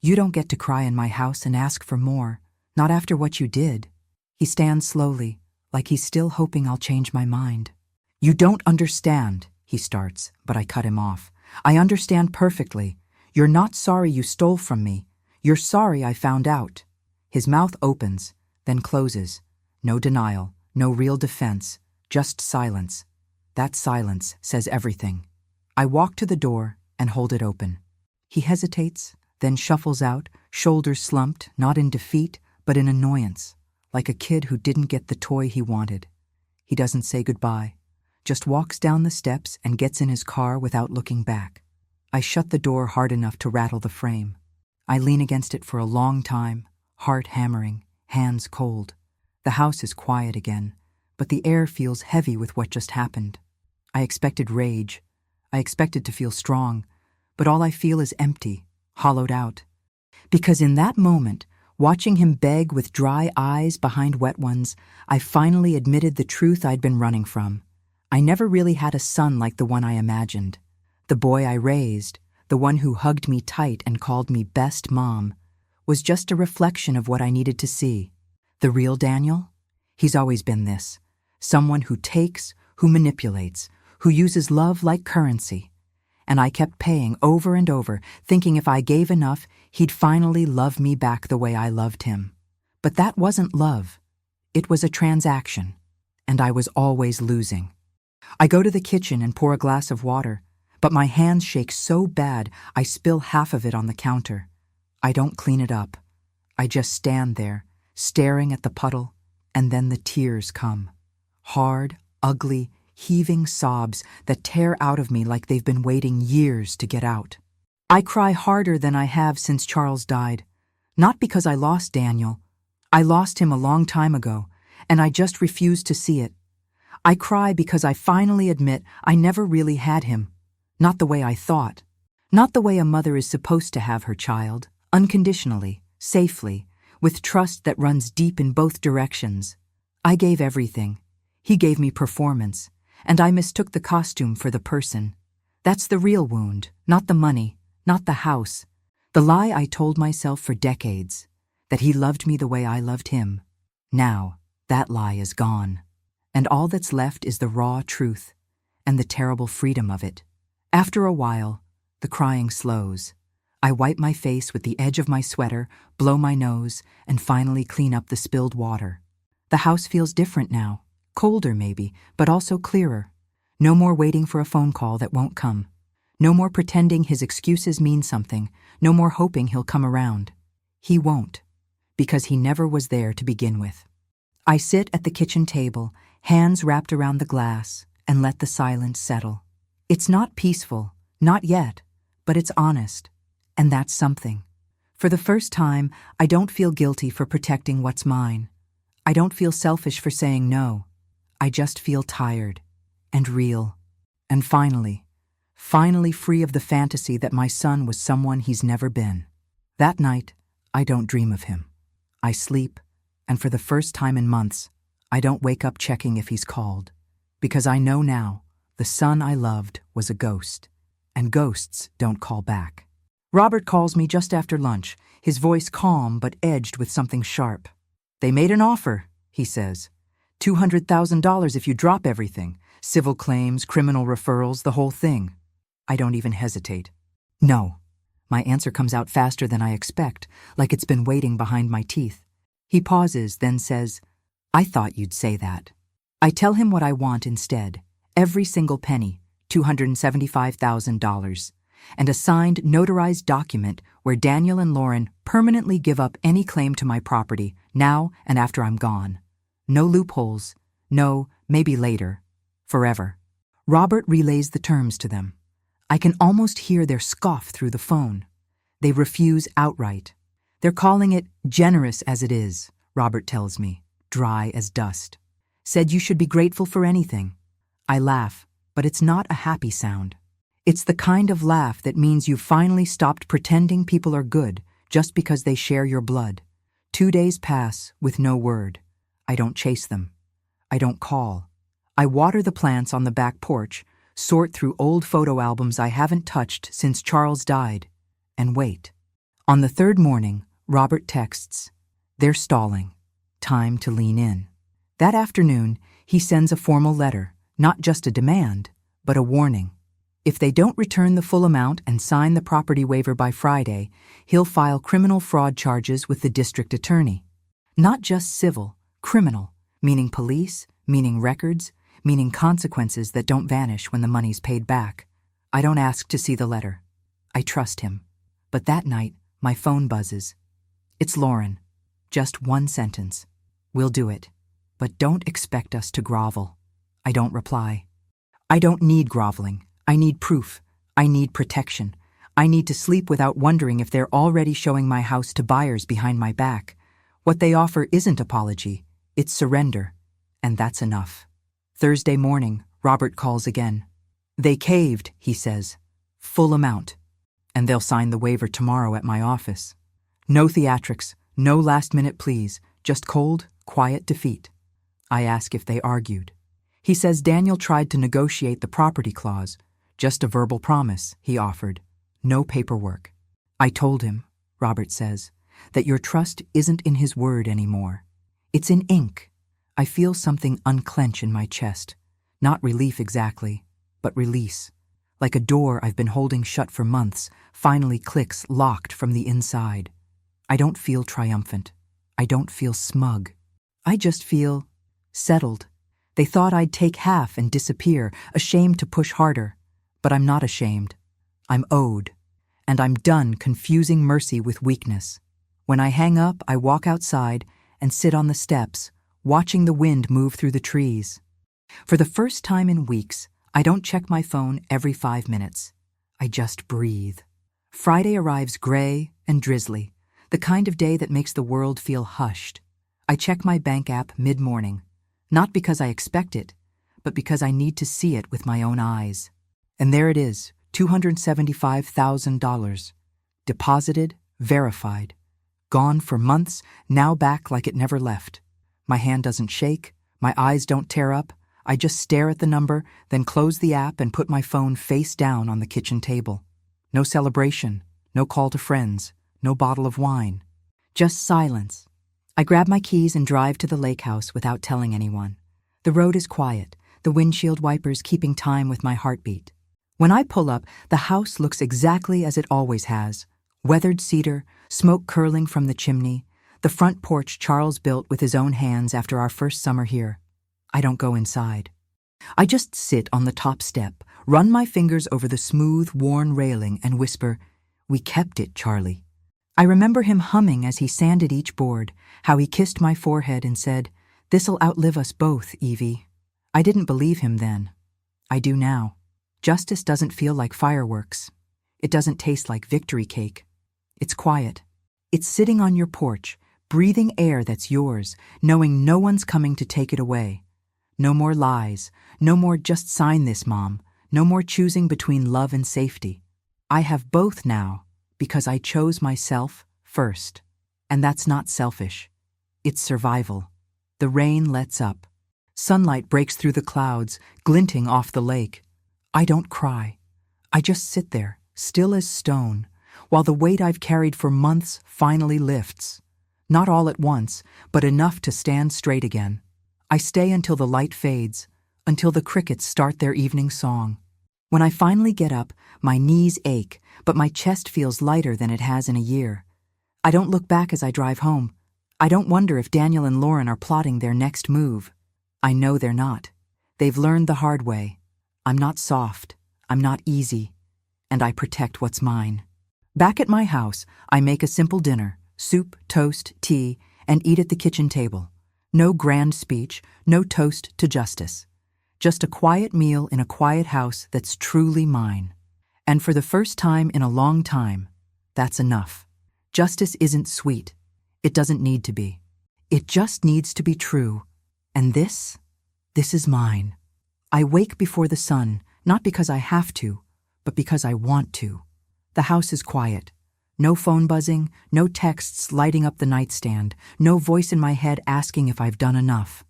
[SPEAKER 1] "You don't get to cry in my house and ask for more, not after what you did." He stands slowly, like he's still hoping I'll change my mind. "You don't understand," he starts, but I cut him off. "I understand perfectly. You're not sorry you stole from me. You're sorry I found out." His mouth opens, then closes. No denial, no real defense, just silence. That silence says everything. I walk to the door and hold it open. He hesitates, then shuffles out, shoulders slumped, not in defeat, but in annoyance, like a kid who didn't get the toy he wanted. He doesn't say goodbye, just walks down the steps and gets in his car without looking back. I shut the door hard enough to rattle the frame. I lean against it for a long time, heart hammering, hands cold. The house is quiet again, but the air feels heavy with what just happened. I expected rage. I expected to feel strong, but all I feel is empty, hollowed out. Because in that moment, watching him beg with dry eyes behind wet ones, I finally admitted the truth I'd been running from. I never really had a son like the one I imagined. The boy I raised, the one who hugged me tight and called me best mom, was just a reflection of what I needed to see. The real Daniel? He's always been this. Someone who takes, who manipulates, who uses love like currency. And I kept paying over and over, thinking if I gave enough, he'd finally love me back the way I loved him. But that wasn't love. It was a transaction, and I was always losing. I go to the kitchen and pour a glass of water, but my hands shake so bad I spill half of it on the counter. I don't clean it up. I just stand there, staring at the puddle, and then the tears come. Hard, ugly, heaving sobs that tear out of me like they've been waiting years to get out. I cry harder than I have since Charles died. Not because I lost Daniel. I lost him a long time ago, and I just refuse to see it. I cry because I finally admit I never really had him. Not the way I thought. Not the way a mother is supposed to have her child, unconditionally, safely, with trust that runs deep in both directions. I gave everything. He gave me performance, and I mistook the costume for the person. That's the real wound, not the money, not the house. The lie I told myself for decades, that he loved me the way I loved him. Now, that lie is gone, and all that's left is the raw truth and the terrible freedom of it. After a while, the crying slows. I wipe my face with the edge of my sweater, blow my nose, and finally clean up the spilled water. The house feels different now, colder maybe, but also clearer. No more waiting for a phone call that won't come. No more pretending his excuses mean something, no more hoping he'll come around. He won't, because he never was there to begin with. I sit at the kitchen table, hands wrapped around the glass, and let the silence settle. It's not peaceful, not yet, but it's honest, and that's something. For the first time, I don't feel guilty for protecting what's mine. I don't feel selfish for saying no. I just feel tired, and real, and finally free of the fantasy that my son was someone he's never been. That night, I don't dream of him. I sleep, and for the first time in months, I don't wake up checking if he's called, because I know now the son I loved was a ghost, and ghosts don't call back. Robert calls me just after lunch, his voice calm but edged with something sharp. "They made an offer," he says. $200,000 if you drop everything. Civil claims, criminal referrals, the whole thing. I don't even hesitate. No. My answer comes out faster than I expect, like it's been waiting behind my teeth. He pauses, then says, "I thought you'd say that." I tell him what I want instead. Every single penny, $275,000, and a signed, notarized document where Daniel and Lauren permanently give up any claim to my property, now and after I'm gone. No loopholes. No, maybe later. Forever. Robert relays the terms to them. I can almost hear their scoff through the phone. They refuse outright. They're calling it generous as it is, Robert tells me, dry as dust. Said you should be grateful for anything. I laugh, but it's not a happy sound. It's the kind of laugh that means you've finally stopped pretending people are good just because they share your blood. 2 days pass with no word. I don't chase them. I don't call. I water the plants on the back porch, sort through old photo albums I haven't touched since Charles died, and wait. On the third morning, Robert texts. They're stalling. Time to lean in. That afternoon, he sends a formal letter, not just a demand, but a warning. If they don't return the full amount and sign the property waiver by Friday, he'll file criminal fraud charges with the district attorney. Not just civil, criminal, meaning police, meaning records, meaning consequences that don't vanish when the money's paid back. I don't ask to see the letter. I trust him. But that night, my phone buzzes. It's Lauren. Just one sentence. "We'll do it. But don't expect us to grovel." I don't reply. I don't need groveling. I need proof. I need protection. I need to sleep without wondering if they're already showing my house to buyers behind my back. What they offer isn't apology. It's surrender. And that's enough. Thursday morning, Robert calls again. They caved, he says. Full amount. And they'll sign the waiver tomorrow at my office. No theatrics, no last-minute pleas, just cold, quiet defeat. I ask if they argued. He says Daniel tried to negotiate the property clause. Just a verbal promise, he offered. No paperwork. I told him, Robert says, that your trust isn't in his word anymore. It's in ink. I feel something unclench in my chest. Not relief exactly, but release. Like a door I've been holding shut for months finally clicks locked from the inside. I don't feel triumphant. I don't feel smug. I just feel settled. They thought I'd take half and disappear, ashamed to push harder. But I'm not ashamed. I'm owed. And I'm done confusing mercy with weakness. When I hang up, I walk outside and sit on the steps, watching the wind move through the trees. For the first time in weeks, I don't check my phone every 5 minutes. I just breathe. Friday arrives gray and drizzly, the kind of day that makes the world feel hushed. I check my bank app mid-morning, not because I expect it, but because I need to see it with my own eyes. And there it is, $275,000. Deposited, verified. Gone for months, now back like it never left. My hand doesn't shake, my eyes don't tear up. I just stare at the number, then close the app and put my phone face down on the kitchen table. No celebration, no call to friends, no bottle of wine. Just silence. I grab my keys and drive to the lake house without telling anyone. The road is quiet, the windshield wipers keeping time with my heartbeat. When I pull up, the house looks exactly as it always has. Weathered cedar, smoke curling from the chimney, the front porch Charles built with his own hands after our first summer here. I don't go inside. I just sit on the top step, run my fingers over the smooth, worn railing and whisper, "We kept it, Charlie." I remember him humming as he sanded each board, how he kissed my forehead and said, "This'll outlive us both, Evie." I didn't believe him then. I do now. Justice doesn't feel like fireworks. It doesn't taste like victory cake. It's quiet. It's sitting on your porch, breathing air that's yours, knowing no one's coming to take it away. No more lies. No more "just sign this, Mom." No more choosing between love and safety. I have both now, because I chose myself first. And that's not selfish. It's survival. The rain lets up. Sunlight breaks through the clouds, glinting off the lake. I don't cry. I just sit there, still as stone, while the weight I've carried for months finally lifts. Not all at once, but enough to stand straight again. I stay until the light fades, until the crickets start their evening song. When I finally get up, my knees ache, but my chest feels lighter than it has in a year. I don't look back as I drive home. I don't wonder if Daniel and Lauren are plotting their next move. I know they're not. They've learned the hard way. I'm not soft. I'm not easy. And I protect what's mine. Back at my house, I make a simple dinner, soup, toast, tea, and eat at the kitchen table. No grand speech, no toast to justice. Just a quiet meal in a quiet house that's truly mine. And for the first time in a long time, that's enough. Justice isn't sweet. It doesn't need to be. It just needs to be true. And this is mine. I wake before the sun, not because I have to, but because I want to. The house is quiet. No phone buzzing, no texts lighting up the nightstand, no voice in my head asking if I've done enough.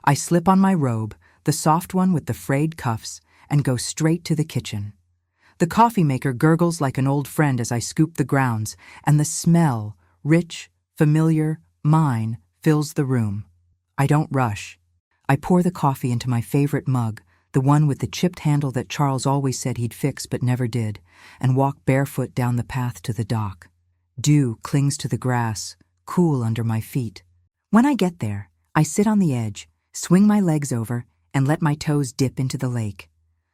[SPEAKER 1] I slip on my robe, the soft one with the frayed cuffs, and go straight to the kitchen. The coffee maker gurgles like an old friend as I scoop the grounds, and the smell, rich, familiar, mine, fills the room. I don't rush. I pour the coffee into my favorite mug, the one with the chipped handle that Charles always said he'd fix but never did, and walk barefoot down the path to the dock. Dew clings to the grass, cool under my feet. When I get there, I sit on the edge, swing my legs over, and let my toes dip into the lake.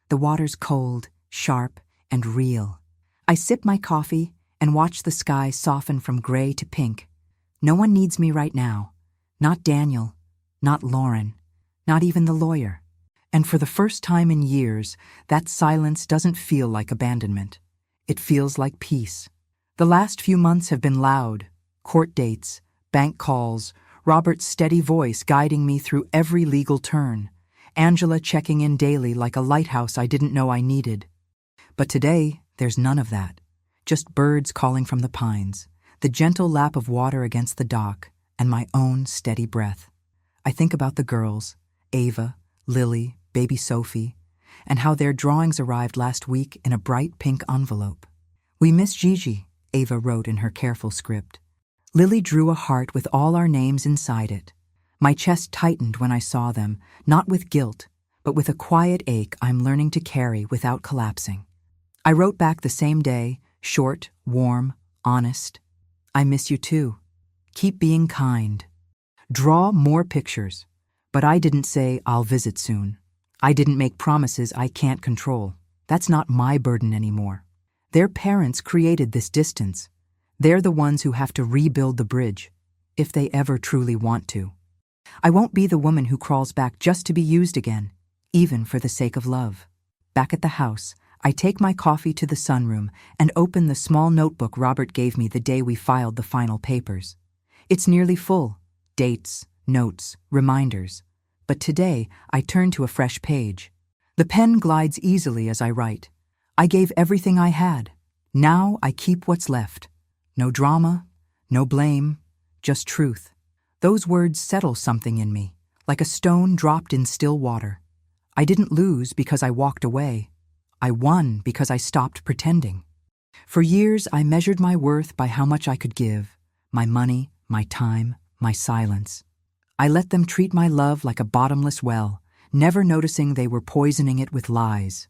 [SPEAKER 1] The water's cold, sharp, and real. I sip my coffee and watch the sky soften from gray to pink. No one needs me right now. Not Daniel, not Lauren, not even the lawyer. And for the first time in years, that silence doesn't feel like abandonment. It feels like peace. The last few months have been loud. Court dates, bank calls, Robert's steady voice guiding me through every legal turn. Angela checking in daily like a lighthouse I didn't know I needed. But today, there's none of that. Just birds calling from the pines, the gentle lap of water against the dock, and my own steady breath. I think about the girls, Ava, Lily, baby Sophie, and how their drawings arrived last week in a bright pink envelope. "We miss Gigi," Ava wrote in her careful script. Lily drew a heart with all our names inside it. My chest tightened when I saw them, not with guilt, but with a quiet ache I'm learning to carry without collapsing. I wrote back the same day, short, warm, honest. "I miss you too. Keep being kind. Draw more pictures." But I didn't say, "I'll visit soon." I didn't make promises I can't control. That's not my burden anymore. Their parents created this distance. They're the ones who have to rebuild the bridge, if they ever truly want to. I won't be the woman who crawls back just to be used again, even for the sake of love. Back at the house, I take my coffee to the sunroom and open the small notebook Robert gave me the day we filed the final papers. It's nearly full. Dates, notes, reminders. but today I turn to a fresh page. The pen glides easily as I write. I gave everything I had. Now I keep what's left. No drama, no blame, just truth. Those words settle something in me, like a stone dropped in still water. I didn't lose because I walked away. I won because I stopped pretending. For years, I measured my worth by how much I could give, my money, my time, my silence. I let them treat my love like a bottomless well, never noticing they were poisoning it with lies.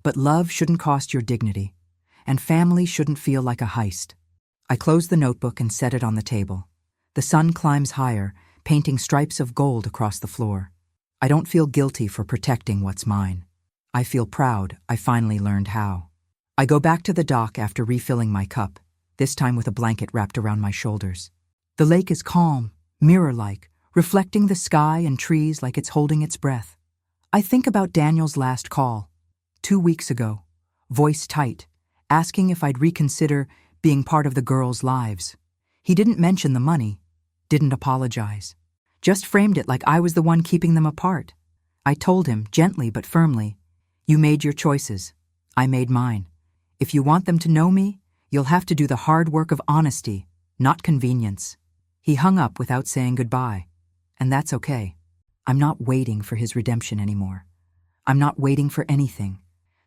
[SPEAKER 1] But love shouldn't cost your dignity, and family shouldn't feel like a heist. I close the notebook and set it on the table. The sun climbs higher, painting stripes of gold across the floor. I don't feel guilty for protecting what's mine. I feel proud I finally learned how. I go back to the dock after refilling my cup, this time with a blanket wrapped around my shoulders. The lake is calm, mirror-like, reflecting the sky and trees like it's holding its breath. I think about Daniel's last call, 2 weeks ago, voice tight, asking if I'd reconsider being part of the girls' lives. He didn't mention the money, didn't apologize, just framed it like I was the one keeping them apart. I told him, gently but firmly, "You made your choices. I made mine. If you want them to know me, you'll have to do the hard work of honesty, not convenience." He hung up without saying goodbye, and that's okay. I'm not waiting for his redemption anymore. I'm not waiting for anything.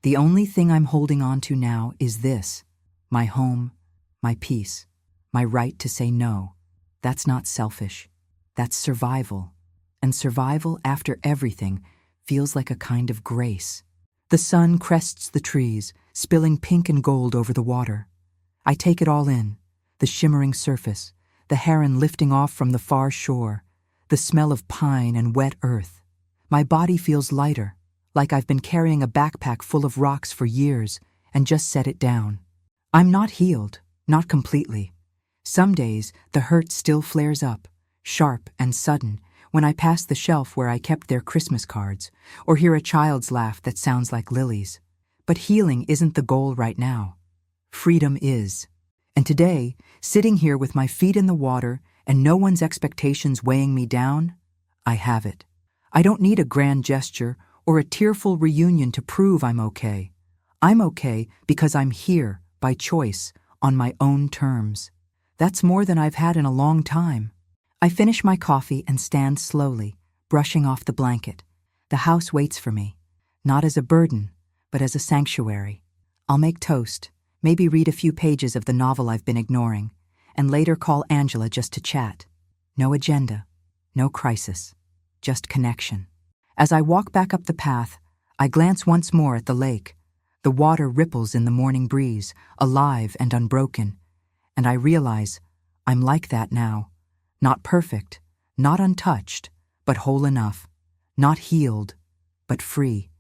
[SPEAKER 1] The only thing I'm holding on to now is this: my home, my peace, my right to say no. That's not selfish. That's survival. And survival after everything feels like a kind of grace. The sun crests the trees, spilling pink and gold over the water. I take it all in: the shimmering surface, the heron lifting off from the far shore, the smell of pine and wet earth. My body feels lighter, like I've been carrying a backpack full of rocks for years and just set it down. I'm not healed, not completely. Some days the hurt still flares up, sharp and sudden, when I pass the shelf where I kept their Christmas cards, or hear a child's laugh that sounds like Lily's. But healing isn't the goal right now. Freedom is. And today, sitting here with my feet in the water and no one's expectations weighing me down, I have it. I don't need a grand gesture or a tearful reunion to prove I'm okay. I'm okay because I'm here, by choice, on my own terms. That's more than I've had in a long time. I finish my coffee and stand slowly, brushing off the blanket. The house waits for me, not as a burden, but as a sanctuary. I'll make toast, maybe read a few pages of the novel I've been ignoring, and later call Angela just to chat. No agenda, no crisis, just connection. As I walk back up the path, I glance once more at the lake. The water ripples in the morning breeze, alive and unbroken, and I realize I'm like that now. Not perfect, not untouched, but whole enough. Not healed, but free.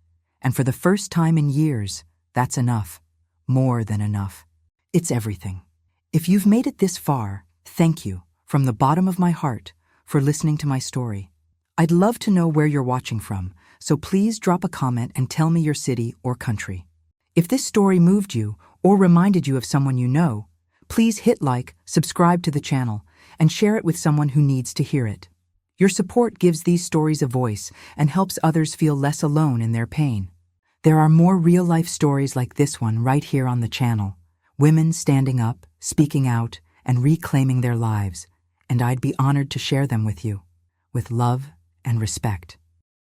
[SPEAKER 1] And for the first time in years, that's enough. More than enough. It's everything. If you've made it this far, thank you, from the bottom of my heart, for listening to my story. I'd love to know where you're watching from, so please drop a comment and tell me your city or country. If this story moved you or reminded you of someone you know, please hit like, subscribe to the channel, and share it with someone who needs to hear it. Your support gives these stories a voice and helps others feel less alone in their pain. There are more real-life stories like this one right here on the channel. Women standing up, speaking out, and reclaiming their lives, and I'd be honored to share them with you, with love and respect.